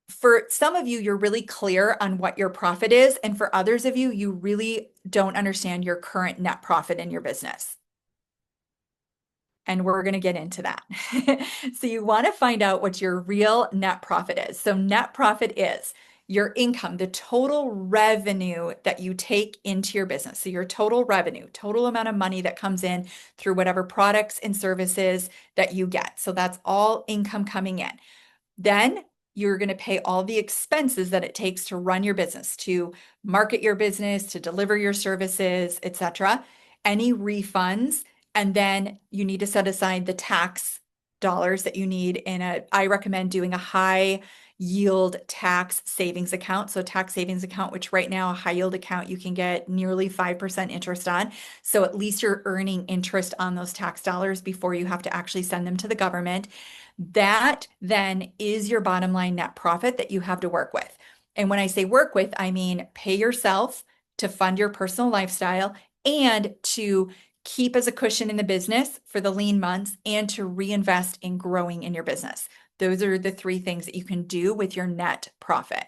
for some of you, you're really clear on what your profit is. And for others of you, you really don't understand your current net profit in your business. And we're going to get into that. So you want to find out what your real net profit is. So net profit is your income, the total revenue that you take into your business. So your total revenue, total amount of money that comes in through whatever products and services that you get. So that's all income coming in. Then you're going to pay all the expenses that it takes to run your business, to market your business, to deliver your services, etc. Any refunds, and then you need to set aside the tax dollars that you need I recommend doing a high yield tax savings account. So tax savings account, which right now a high yield account, you can get nearly 5% interest on. So at least you're earning interest on those tax dollars before you have to actually send them to the government. That then is your bottom line net profit that you have to work with. And when I say work with, I mean pay yourself to fund your personal lifestyle and to keep as a cushion in the business for the lean months and to reinvest in growing in your business. Those are the three things that you can do with your net profit.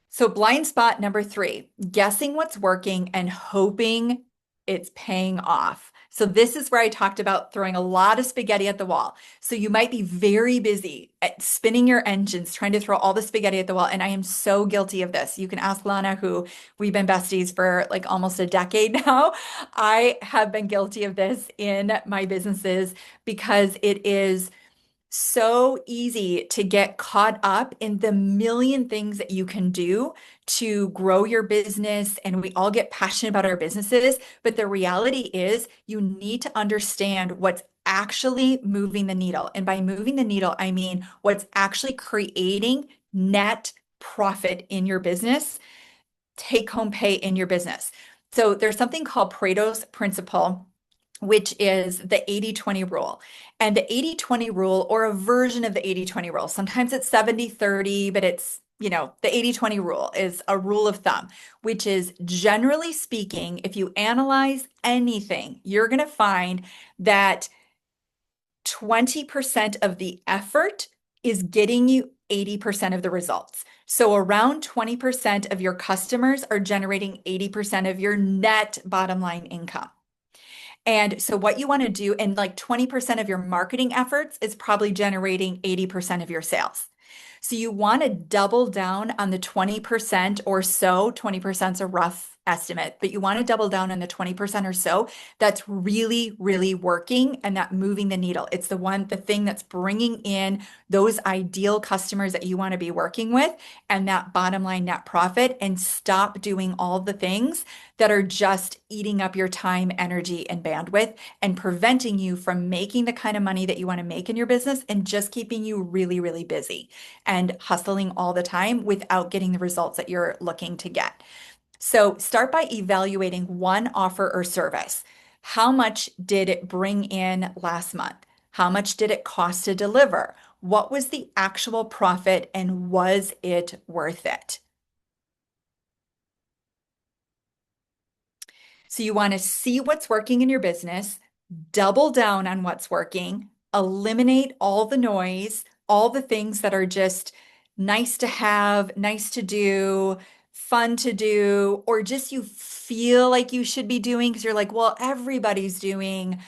So blind spot number 3, guessing what's working and hoping it's paying off. So this is where I talked about throwing a lot of spaghetti at the wall. So you might be very busy at spinning your engines, trying to throw all the spaghetti at the wall. And I am so guilty of this. You can ask Lana, who we've been besties for like almost a decade now. I have been guilty of this in my businesses because it is so easy to get caught up in the million things that you can do to grow your business. And we all get passionate about our businesses. But the reality is, you need to understand what's actually moving the needle. And by moving the needle, I mean what's actually creating net profit in your business, take home pay in your business. So there's something called Pareto's principle, which is the 80-20 rule. And the 80-20 rule, or a version of the 80-20 rule, sometimes it's 70-30, but it's, the 80-20 rule is a rule of thumb, which is generally speaking, if you analyze anything, you're going to find that 20% of the effort is getting you 80% of the results. So around 20% of your customers are generating 80% of your net bottom line income. And so what you want to do, and like 20% of your marketing efforts is probably generating 80% of your sales. So you want to double down on the 20% or so. 20% is a rough estimate, but you want to double down on the 20% or so that's really, really working and that moving the needle. It's the thing that's bringing in those ideal customers that you want to be working with and that bottom line net profit, and stop doing all the things that are just eating up your time, energy, and bandwidth and preventing you from making the kind of money that you want to make in your business and just keeping you really, really busy and hustling all the time without getting the results that you're looking to get. So start by evaluating one offer or service. How much did it bring in last month? How much did it cost to deliver? What was the actual profit and was it worth it? So you want to see what's working in your business, double down on what's working, eliminate all the noise, all the things that are just nice to have, nice to do, fun to do, or just you feel like you should be doing because you're like, well, everybody's doing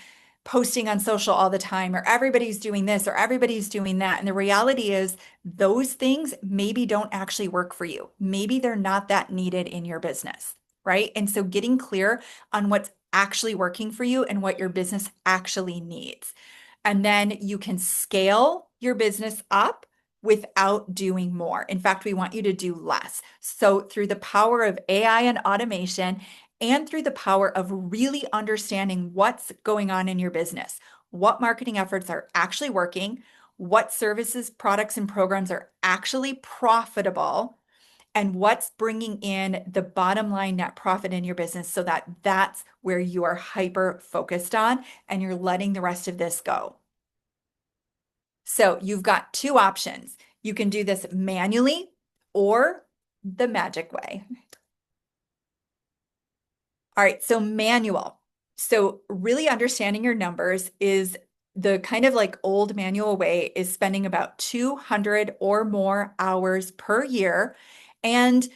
posting on social all the time, or everybody's doing this, or everybody's doing that. And the reality is, those things maybe don't actually work for you. Maybe they're not that needed in your business, right? And so getting clear on what's actually working for you and what your business actually needs. And then you can scale your business up without doing more. In fact, we want you to do less. So, through the power of AI and automation, and through the power of really understanding what's going on in your business, what marketing efforts are actually working, what services, products, and programs are actually profitable, and what's bringing in the bottom line net profit in your business, so that that's where you are hyper focused on and you're letting the rest of this go. So you've got two options. You can do this manually or the magic way. All right, so manual. So really understanding your numbers is the kind of like old manual way is spending about 200 or more hours per year and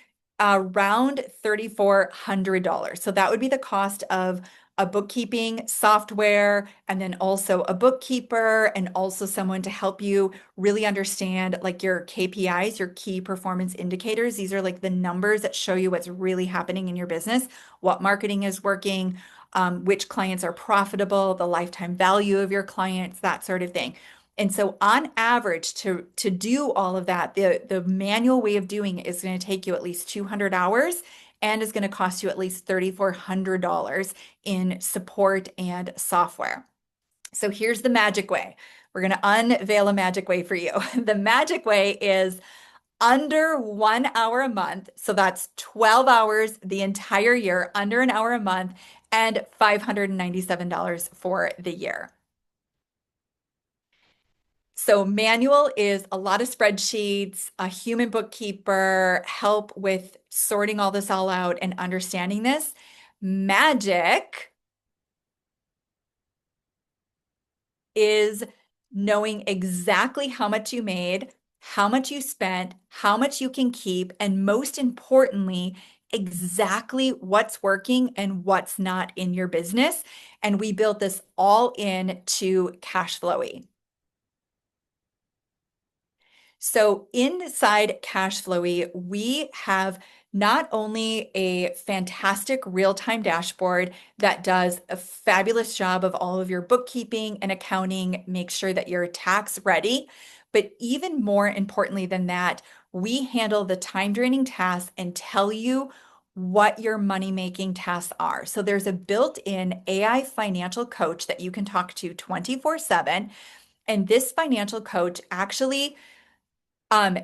around $3,400. So that would be the cost of a bookkeeping software, and then also a bookkeeper, and also someone to help you really understand like your KPIs, your key performance indicators. These are like the numbers that show you what's really happening in your business, what marketing is working, which clients are profitable, the lifetime value of your clients, that sort of thing. And so on average, to do all of that, the manual way of doing it is going to take you at least 200 hours and is going to cost you at least $3,400 in support and software. So here's the magic way. We're going to unveil a magic way for you. The magic way is under 1 hour a month. So that's 12 hours the entire year, under an hour a month, and $597 for the year. So manual is a lot of spreadsheets, a human bookkeeper, help with sorting all this all out and understanding this. Magic is knowing exactly how much you made, how much you spent, how much you can keep, and most importantly, exactly what's working and what's not in your business. And we built this all into Cashflowy. So inside Cashflowy, we have not only a fantastic real-time dashboard that does a fabulous job of all of your bookkeeping and accounting, make sure that you're tax ready, but even more importantly than that, we handle the time-draining tasks and tell you what your money-making tasks are. So there's a built-in AI financial coach that you can talk to 24/7, and this financial coach actually um,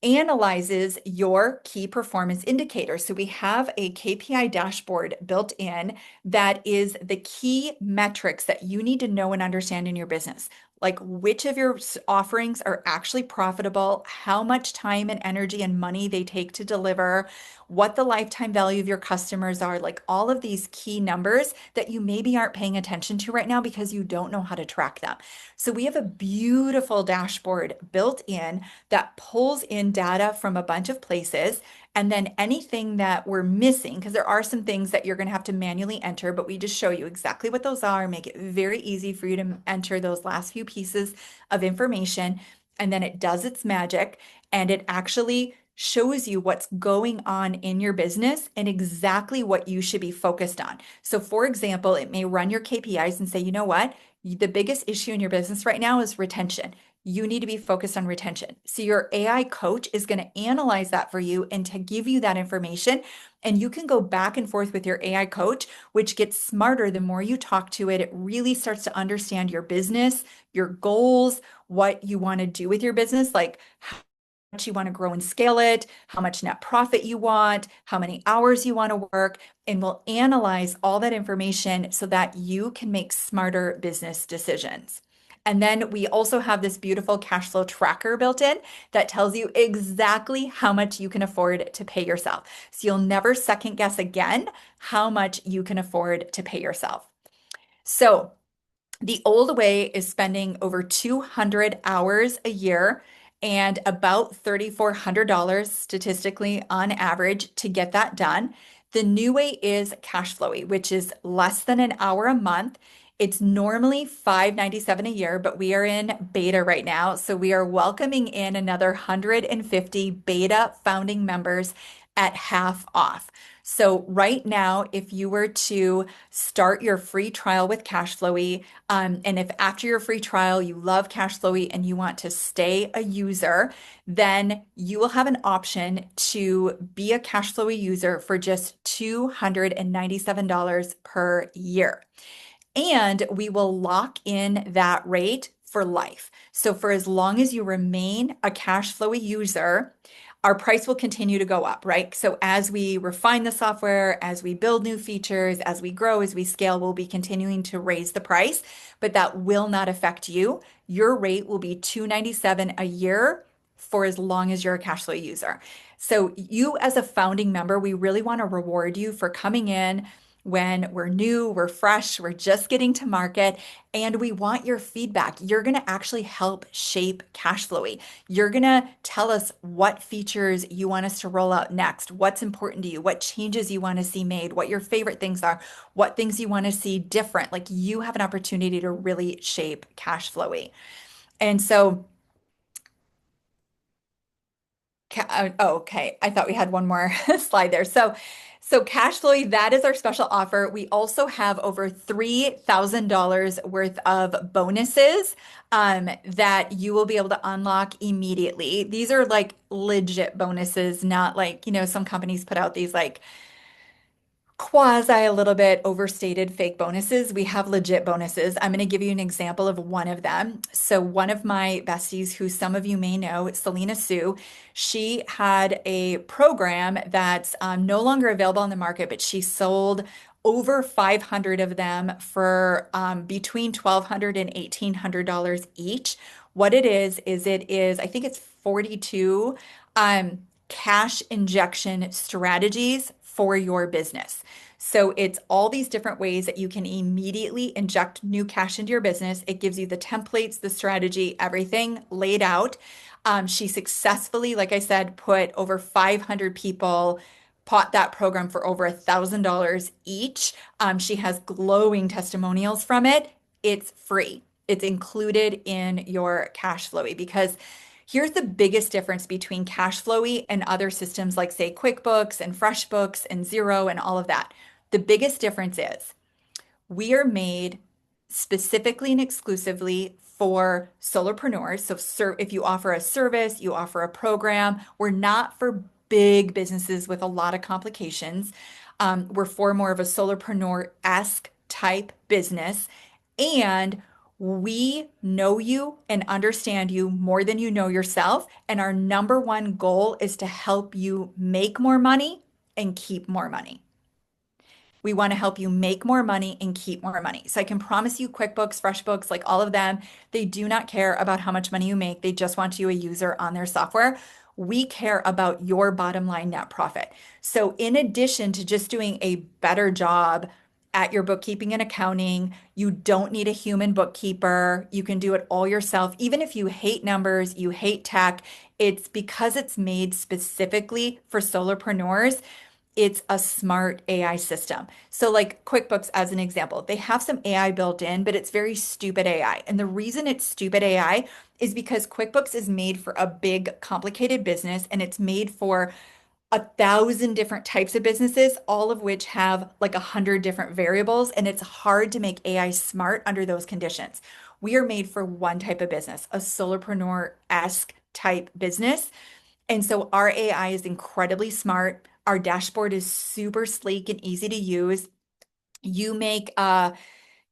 analyzes your key performance indicators. So we have a KPI dashboard built in that is the key metrics that you need to know and understand in your business. Like which of your offerings are actually profitable, how much time and energy and money they take to deliver, what the lifetime value of your customers are, like all of these key numbers that you maybe aren't paying attention to right now because you don't know how to track them. So we have a beautiful dashboard built in that pulls in data from a bunch of places. And then anything that we're missing, because there are some things that you're going to have to manually enter, but we just show you exactly what those are, make it very easy for you to enter those last few pieces of information. and then it does its magic and it actually shows you what's going on in your business and exactly what you should be focused on. So, for example, it may run your KPIs and say, you know what? The biggest issue in your business right now is retention. You need to be focused on retention. So, your AI coach is going to analyze that for you and to give you that information. And you can go back and forth with your AI coach, which gets smarter the more you talk to it. It really starts to understand your business, your goals, what you want to do with your business, like much you want to grow and scale it, how much net profit you want, how many hours you want to work, and we'll analyze all that information so that you can make smarter business decisions. And then we also have this beautiful cash flow tracker built in that tells you exactly how much you can afford to pay yourself. So you'll never second guess again how much you can afford to pay yourself. So the old way is spending over 200 hours a year and about $3,400 statistically on average to get that done. The new way is cash flowy, which is less than an hour a month. It's normally $597 a year, but we are in beta right now. So we are welcoming in another 150 beta founding members at half off. So right now, if you were to start your free trial with Cashflowy, and if after your free trial you love Cashflowy and you want to stay a user, then you will have an option to be a Cashflowy user for just $297 per year. And we will lock in that rate for life. So for as long as you remain a Cashflowy user, our price will continue to go up, right? So as we refine the software, as we build new features, as we grow, as we scale, we'll be continuing to raise the price, but that will not affect you. Your rate will be $297 a year for as long as you're a Cashflow user. So you as a founding member, we really want to reward you for coming in when we're new, we're fresh, we're just getting to market, and we want your feedback. You're going to actually help shape Cashflowy. You're going to tell us what features you want us to roll out next, what's important to you, what changes you want to see made, what your favorite things are, what things you want to see different. Like you have an opportunity to really shape Cashflowy. And so oh, okay. I thought we had one more slide there. So Cashflow, that is our special offer. We also have over $3,000 worth of bonuses that you will be able to unlock immediately. These are like legit bonuses, not like, some companies put out these like quasi a little bit overstated fake bonuses. We have legit bonuses. I'm going to give you an example of one of them. So one of my besties, who some of you may know, Selena Sue, she had a program that's no longer available on the market, but she sold over 500 of them for between $1,200 and $1,800 each. What it is, I think it's 42 cash injection strategies for your business. So it's all these different ways that you can immediately inject new cash into your business. It gives you the templates, the strategy, everything laid out. She successfully, like I said, put over 500 people bought that program for over $1,000 each. She has glowing testimonials from it. It's free. It's included in your Cashflowy because here's the biggest difference between Cashflowy and other systems like, say, QuickBooks and FreshBooks and Xero and all of that. The biggest difference is we are made specifically and exclusively for solopreneurs. So if you offer a service, you offer a program, we're not for big businesses with a lot of complications. We're for more of a solopreneur-esque type business. And we know you and understand you more than you know yourself. And our number one goal is to help you make more money and keep more money. We want to help you make more money and keep more money. So I can promise you QuickBooks, FreshBooks, like all of them, they do not care about how much money you make. They just want you a user on their software. We care about your bottom line net profit. So in addition to just doing a better job at your bookkeeping and accounting, you don't need a human bookkeeper. You can do it all yourself. Even if you hate numbers, you hate tech, it's because it's made specifically for solopreneurs. it's a smart AI system. So, like QuickBooks, as an example, they have some AI built in, but it's very stupid AI. And the reason it's stupid AI is because QuickBooks is made for a big, complicated business, and it's made for 1,000 different types of businesses, all of which have like 100 different variables, and it's hard to make AI smart under those conditions. We are made for one type of business, a solopreneur-esque type business. And so our AI is incredibly smart. Our dashboard is super sleek and easy to use. You make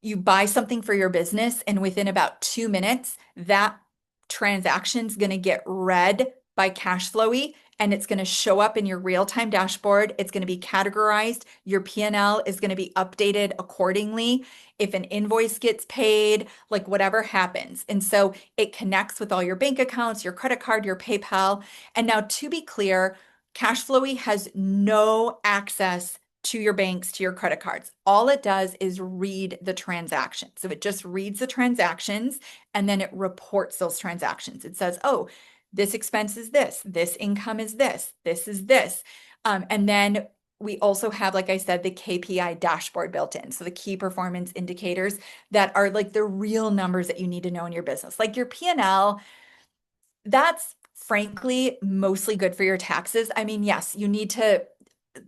you buy something for your business, and within about 2 minutes, that transaction's going to get read by Cashflowy, and it's going to show up in your real-time dashboard. It's going to be categorized. Your P&L is going to be updated accordingly. If an invoice gets paid, like whatever happens. And so it connects with all your bank accounts, your credit card, your PayPal. And now, to be clear, Cashflowy has no access to your banks, to your credit cards. All it does is read the transactions. So it just reads the transactions and then it reports those transactions. It says, oh, this expense is this income is this is this. And then we also have, like I said, the KPI dashboard built in. So the key performance indicators that are like the real numbers that you need to know in your business, like your P&L. That's frankly mostly good for your taxes. I mean, yes, you need to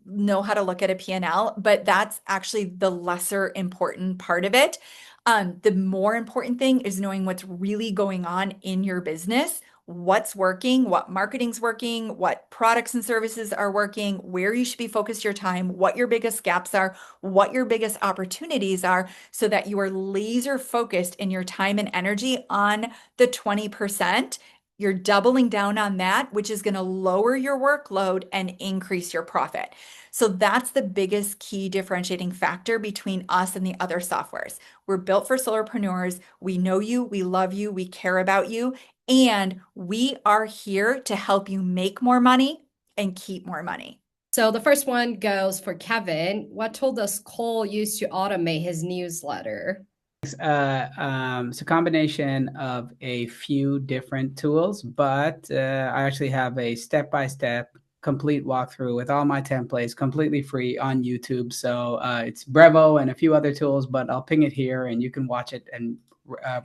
know how to look at a P&L, but that's actually the lesser important part of it. The more important thing is knowing what's really going on in your business, what's working, what marketing's working, what products and services are working, where you should be focused your time, what your biggest gaps are, what your biggest opportunities are, so that you are laser focused in your time and energy on the 20%. You're doubling down on that, which is going to lower your workload and increase your profit. So that's the biggest key differentiating factor between us and the other softwares. We're built for solopreneurs. We know you, we love you, we care about you, and we are here to help you make more money and keep more money. So the first one goes for Kevin. What tool does Cole use to automate his newsletter? It's a combination of a few different tools, but I actually have a step-by-step complete walkthrough with all my templates completely free on YouTube. So it's Brevo and a few other tools, but I'll ping it here and you can watch it and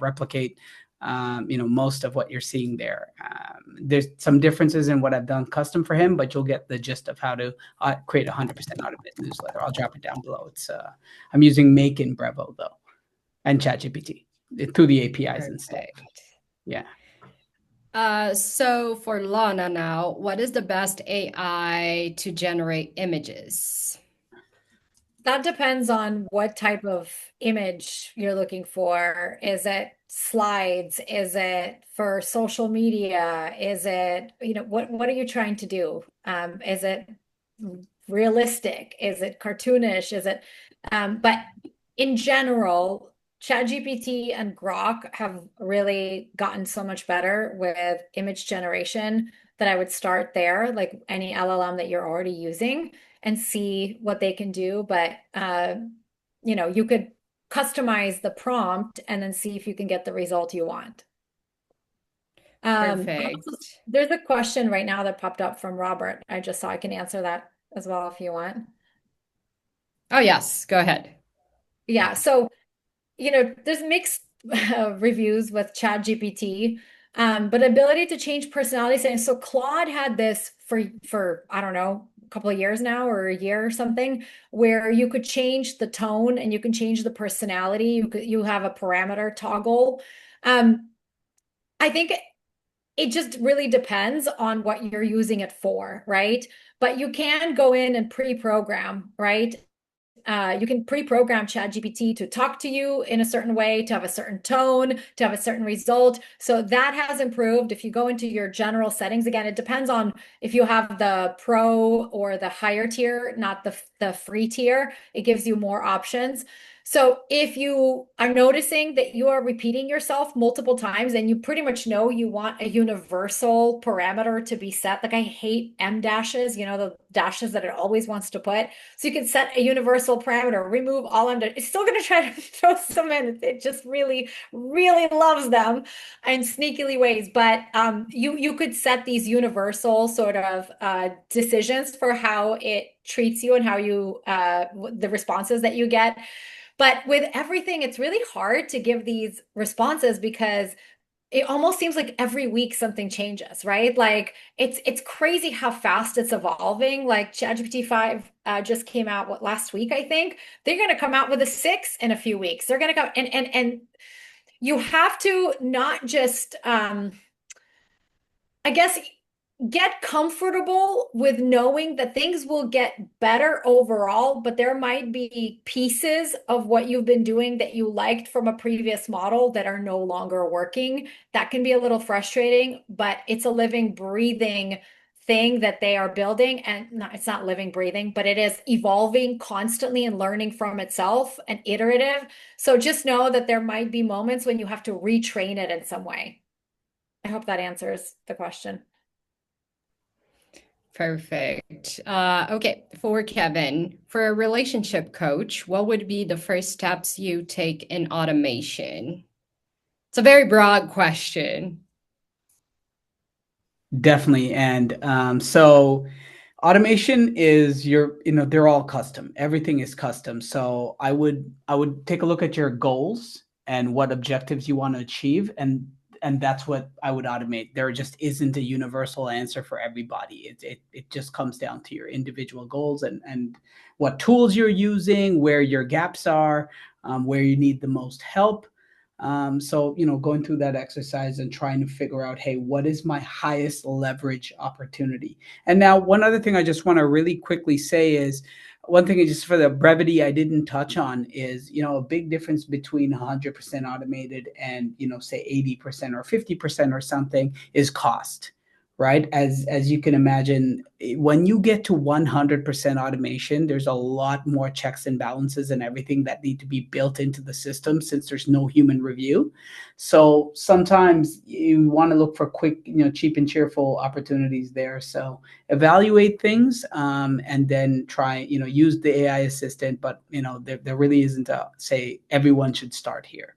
replicate most of what you're seeing there. There's some differences in what I've done custom for him, but you'll get the gist of how to create a 100% automated newsletter. I'll drop it down below. I'm using Make in Brevo though, and ChatGPT through the APIs and stuff. Yeah. So for Lana now, what is the best AI to generate images? That depends on what type of image you're looking for. Is it slides? Is it for social media? Is it, what are you trying to do? Is it realistic? Is it cartoonish? But in general, ChatGPT and Grok have really gotten so much better with image generation that I would start there, like any LLM that you're already using, and see what they can do. But you could customize the prompt and then see if you can get the result you want. Perfect. There's a question right now that popped up from Robert. I just saw I can answer that as well if you want. Oh, yes, go ahead. Yeah, so there's mixed reviews with ChatGPT, but ability to change personality settings. So Claude had this for I don't know, a couple of years now or a year or something, where you could change the tone and you can change the personality. You have a parameter toggle. I think it just really depends on what you're using it for, right? But you can go in and pre-program, right? You can pre-program ChatGPT to talk to you in a certain way, to have a certain tone, to have a certain result. So that has improved. If you go into your general settings, again, it depends on if you have the pro or the higher tier, not the free tier. It gives you more options. So if you are noticing that you are repeating yourself multiple times and you pretty much know you want a universal parameter to be set, like I hate M dashes, the dashes that it always wants to put. So you can set a universal parameter, remove all M dashes. It's still going to try to throw some in. It just really, really loves them in sneakily ways. But you could set these universal sort of decisions for how it treats you and how you the responses that you get. But with everything, it's really hard to give these responses because it almost seems like every week something changes, right? Like it's crazy how fast it's evolving. Like ChatGPT 5 just came out last week, I think. They're going to come out with a 6 in a few weeks. They're going to go and you have to not just I guess get comfortable with knowing that things will get better overall, but there might be pieces of what you've been doing that you liked from a previous model that are no longer working. That can be a little frustrating, but it's a living, breathing thing that they are building. And no, it's not living, breathing, but it is evolving constantly and learning from itself and iterative. So just know that there might be moments when you have to retrain it in some way. I hope that answers the question. Perfect. Okay, for Kevin, for a relationship coach, what would be the first steps you take in automation? It's a very broad question. Definitely. And so automation is they're all custom. Everything is custom. So I would take a look at your goals and what objectives you want to achieve, and that's what I would automate. There just isn't a universal answer for everybody. It just comes down to your individual goals and what tools you're using, where your gaps are, where you need the most help. So, going through that exercise and trying to figure out, hey, what is my highest leverage opportunity? And now, one other thing I just want to really quickly say is one thing, just for the brevity, I didn't touch on is, a big difference between 100% automated and, say 80% or 50% or something is cost. Right. As you can imagine, when you get to 100% automation, there's a lot more checks and balances and everything that need to be built into the system since there's no human review. So sometimes you want to look for quick, cheap and cheerful opportunities there. So evaluate things, and then try, use the AI assistant. But, there really isn't a say everyone should start here.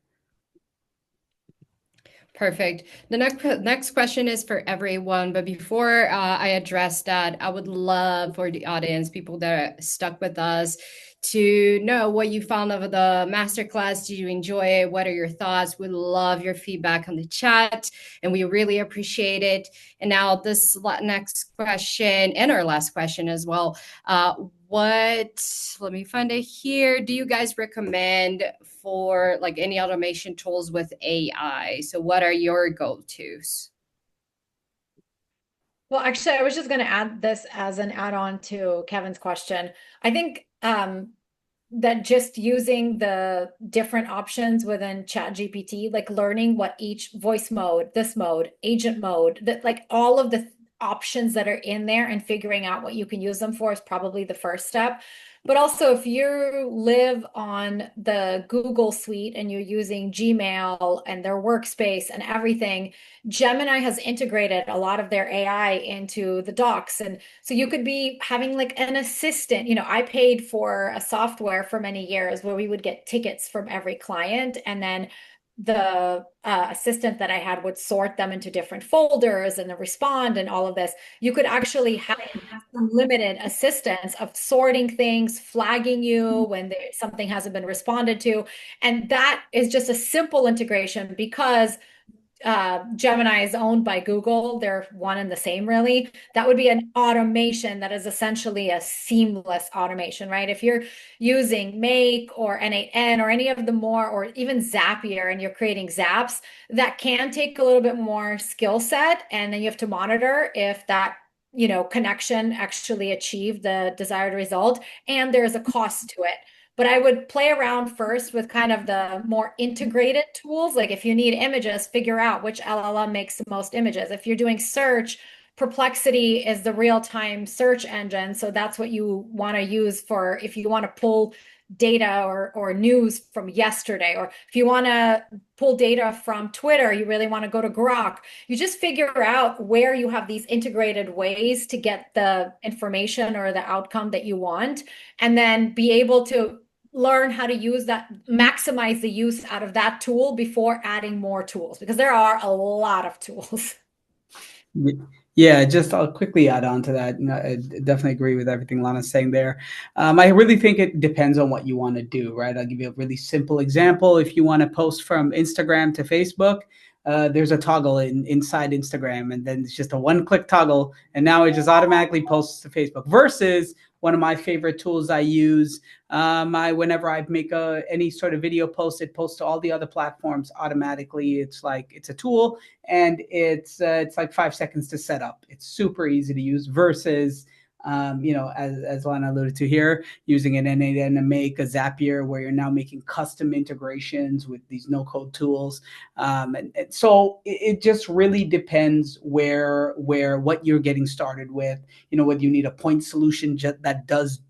Perfect. The next question is for everyone, but before I address that, I would love for the audience, people that are stuck with us, to know what you found of the masterclass. Did you enjoy it? What are your thoughts? We let your feedback on the chat, and we really appreciate it. And now this next question, and our last question as well. Let me find it here. Do you guys recommend for like any automation tools with AI? So what are your go-tos? Well, actually, I was just going to add this as an add-on to Kevin's question. I think that just using the different options within ChatGPT, like learning what each voice mode, this mode, agent mode, that like all of the options that are in there and figuring out what you can use them for is probably the first step. But also, if you live on the Google suite and you're using Gmail and their workspace and everything, Gemini has integrated a lot of their AI into the docs. And so you could be having like an assistant. I paid for a software for many years where we would get tickets from every client, and then the assistant that I had would sort them into different folders and then respond and all of this. You could actually have unlimited assistance of sorting things, flagging you when something hasn't been responded to. And that is just a simple integration because Gemini is owned by Google. They're one and the same, really. That would be an automation that is essentially a seamless automation, right? If you're using Make or N8N or any of the more, or even Zapier, and you're creating zaps, that can take a little bit more skill set. And then you have to monitor if that connection actually achieved the desired result. And there's a cost to it. But I would play around first with kind of the more integrated tools. Like if you need images, figure out which LLM makes the most images. If you're doing search, Perplexity is the real-time search engine. So that's what you want to use for if you want to pull data or news from yesterday, or if you want to pull data from Twitter, you really want to go to Grok. You just figure out where you have these integrated ways to get the information or the outcome that you want, and then be able to learn how to use that, maximize the use out of that tool before adding more tools, because there are a lot of tools. Yeah, just I'll quickly add on to that. I definitely agree with everything Lana's saying there. I really think it depends on what you want to do, right? I'll give you a really simple example. If you want to post from Instagram to Facebook, there's a toggle inside Instagram, and then it's just a one-click toggle, and now it just automatically posts to Facebook. Versus one of my favorite tools I use, whenever I make any sort of video post, it posts to all the other platforms automatically. It's like it's a tool, and it's like 5 seconds to set up. It's super easy to use versus as Lana alluded to here, using an N8N to make a Zapier where you're now making custom integrations with these no-code tools. And so it just really depends where what you're getting started with. Whether you need a point solution that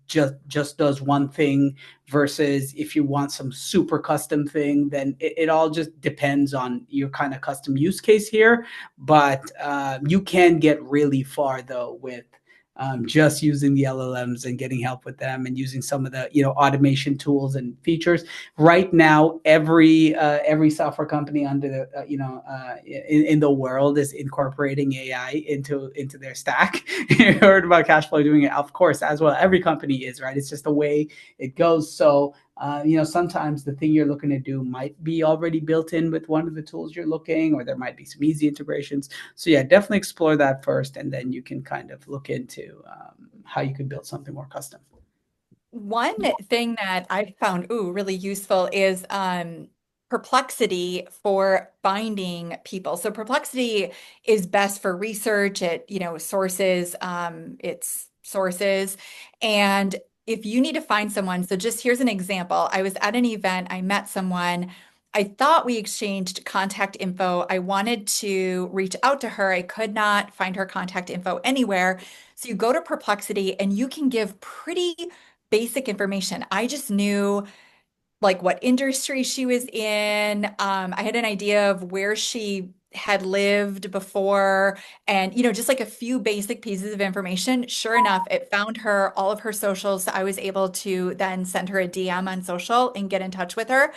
just does one thing versus if you want some super custom thing, then it all just depends on your kind of custom use case here. But you can get really far though with just using the LLMs and getting help with them and using some of the automation tools and features. Right now, every software company under the in the world is incorporating AI into their stack. You heard about Cashflow doing it, of course, as well. Every company is, right. It's just the way it goes. So sometimes the thing you're looking to do might be already built in with one of the tools you're looking, or there might be some easy integrations. So yeah, definitely explore that first, and then you can kind of look into how you could build something more custom. One thing that I found really useful is Perplexity for finding people. So Perplexity is best for research. Sources, its sources. And if you need to find someone, so just here's an example. I was at an event, I met someone. I thought we exchanged contact info. I wanted to reach out to her. I could not find her contact info anywhere. So you go to Perplexity and you can give pretty basic information. I just knew like what industry she was in. I had an idea of where she had lived before, and just like a few basic pieces of information. Sure enough, it found her all of her socials. So I was able to then send her a DM on social and get in touch with her.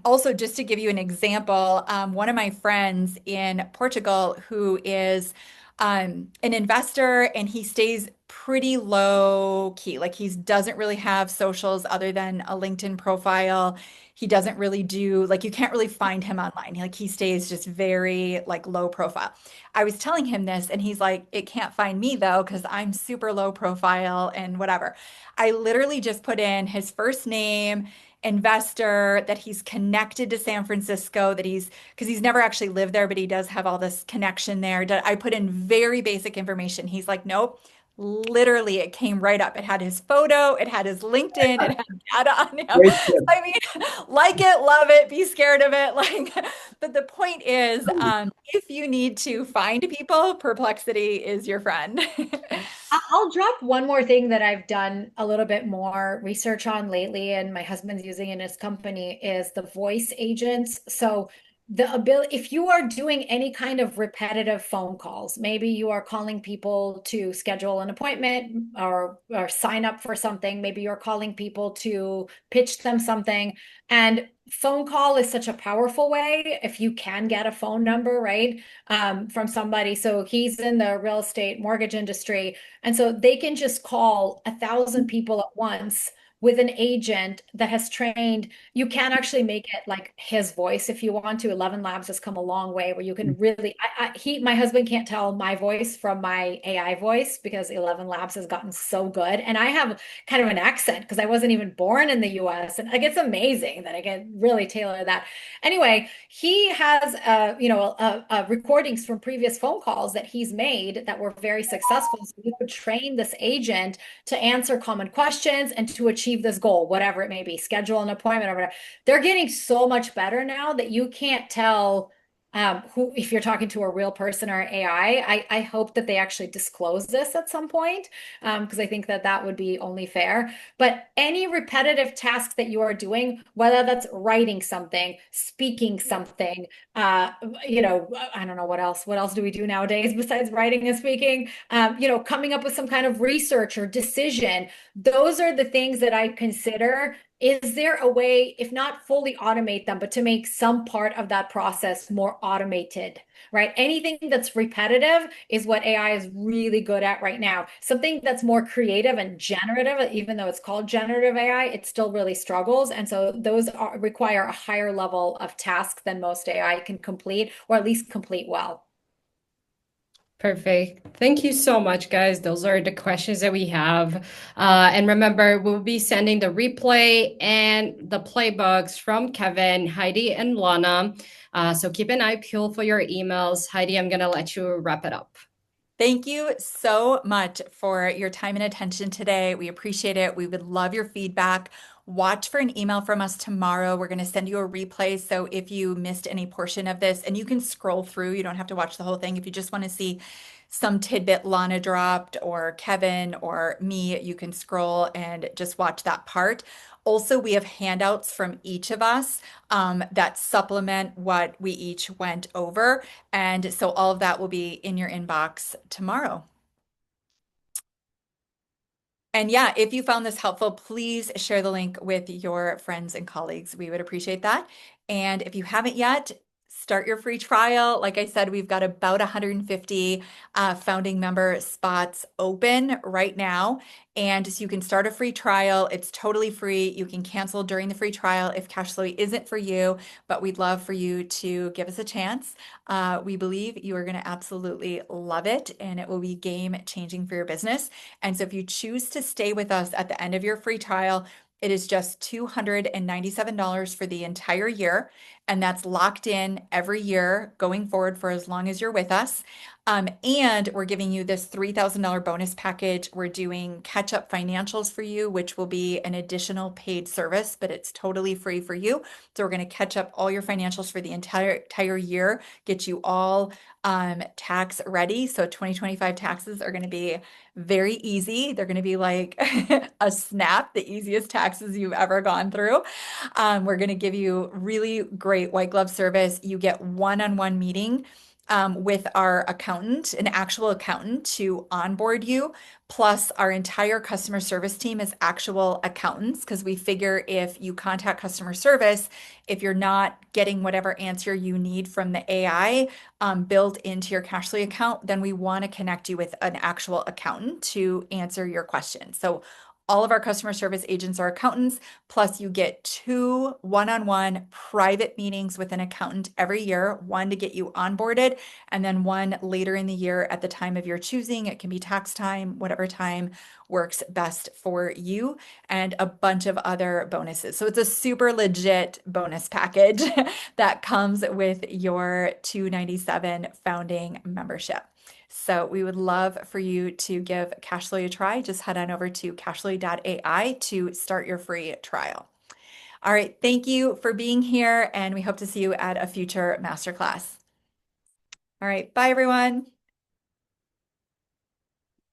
Also, just to give you an example, one of my friends in Portugal who is an investor, and he stays pretty low key. Like he doesn't really have socials other than a LinkedIn profile. He doesn't really do, like, you can't really find him online. Like he stays just very like low profile. I was telling him this and he's like, it can't find me though, because I'm super low profile and whatever. I literally just put in his first name, investor, that he's connected to San Francisco, because he's never actually lived there, but he does have all this connection there. I put in very basic information. He's like, nope. Literally, it came right up. It had his photo, it had his LinkedIn, it had data on him. Great tip. I mean, like it, love it, be scared of it. Like, but the point is, if you need to find people, Perplexity is your friend. I'll drop one more thing that I've done a little bit more research on lately, and my husband's using in his company, is the voice agents. So the ability, if you are doing any kind of repetitive phone calls, maybe you are calling people to schedule an appointment or sign up for something, maybe you're calling people to pitch them something, and phone call is such a powerful way if you can get a phone number, right? From somebody. So he's in the real estate mortgage industry. And so they can just call 1,000 people at once with an agent that has trained. You can actually make it like his voice if you want to. 11 Labs has come a long way where you can really, my husband can't tell my voice from my AI voice because 11 Labs has gotten so good. And I have kind of an accent because I wasn't even born in the US. And like, it's amazing that I can really tailor that. Anyway, he has, recordings from previous phone calls that he's made that were very successful. So you could train this agent to answer common questions and to achieve this goal, whatever it may be, schedule an appointment or whatever. They're getting so much better now that you can't tell who, if you're talking to a real person or I hope that they actually disclose this at some point, because I think that that would be only fair. But any repetitive task that you are doing, whether that's writing something, speaking something, uh, I don't know what else. What else do we do nowadays besides writing and speaking? Coming up with some kind of research or decision. Those are the things that I consider. Is there a way, if not fully automate them, but to make some part of that process more automated, right? Anything that's repetitive is what AI is really good at right now. Something that's more creative and generative, even though it's called generative AI, it still really struggles. And so require a higher level of task than most AI can complete, or at least complete well. Perfect. Thank you so much, guys. Those are the questions that we have. And remember, we'll be sending the replay and the playbooks from Kevin, Heidi, and Lana. So keep an eye peeled for your emails. Heidi, I'm going to let you wrap it up. Thank you so much for your time and attention today. We appreciate it. We would love your feedback. Watch for an email from us tomorrow. We're going to send you a replay. So if you missed any portion of this, and you can scroll through, you don't have to watch the whole thing. If you just want to see some tidbit Lana dropped or Kevin or me, you can scroll and just watch that part. Also, we have handouts from each of us that supplement what we each went over. And so all of that will be in your inbox tomorrow. And yeah, if you found this helpful, please share the link with your friends and colleagues. We would appreciate that. And if you haven't yet, start your free trial. Like I said, we've got about 150 founding member spots open right now. And so you can start a free trial. It's totally free. You can cancel during the free trial if Cashflow isn't for you, but we'd love for you to give us a chance. We believe you are going to absolutely love it, and it will be game changing for your business. And so if you choose to stay with us at the end of your free trial, it is just $297 for the entire year, and that's locked in every year going forward for as long as you're with us. And we're giving you this $3,000 bonus package. We're doing catch-up financials for you, which will be an additional paid service, but it's totally free for you. So we're going to catch up all your financials for the entire year, get you all tax ready. So 2025 taxes are going to be very easy. They're going to be like a snap, the easiest taxes you've ever gone through. We're going to give you really great white glove service. You get one-on-one meeting with our accountant, an actual accountant to onboard you. Plus, our entire customer service team is actual accountants because we figure if you contact customer service, if you're not getting whatever answer you need from the AI built into your Cashflow account, then we want to connect you with an actual accountant to answer your question. So all of our customer service agents are accountants, plus you get 2 one-on-one private meetings with an accountant every year, one to get you onboarded, and then one later in the year at the time of your choosing. It can be tax time, whatever time works best for you, and a bunch of other bonuses. So it's a super legit bonus package that comes with your 297 founding membership. So we would love for you to give Cashflow a try. Just head on over to cashflow.ai to start your free trial. All right, thank you for being here, and we hope to see you at a future masterclass. All right, bye everyone.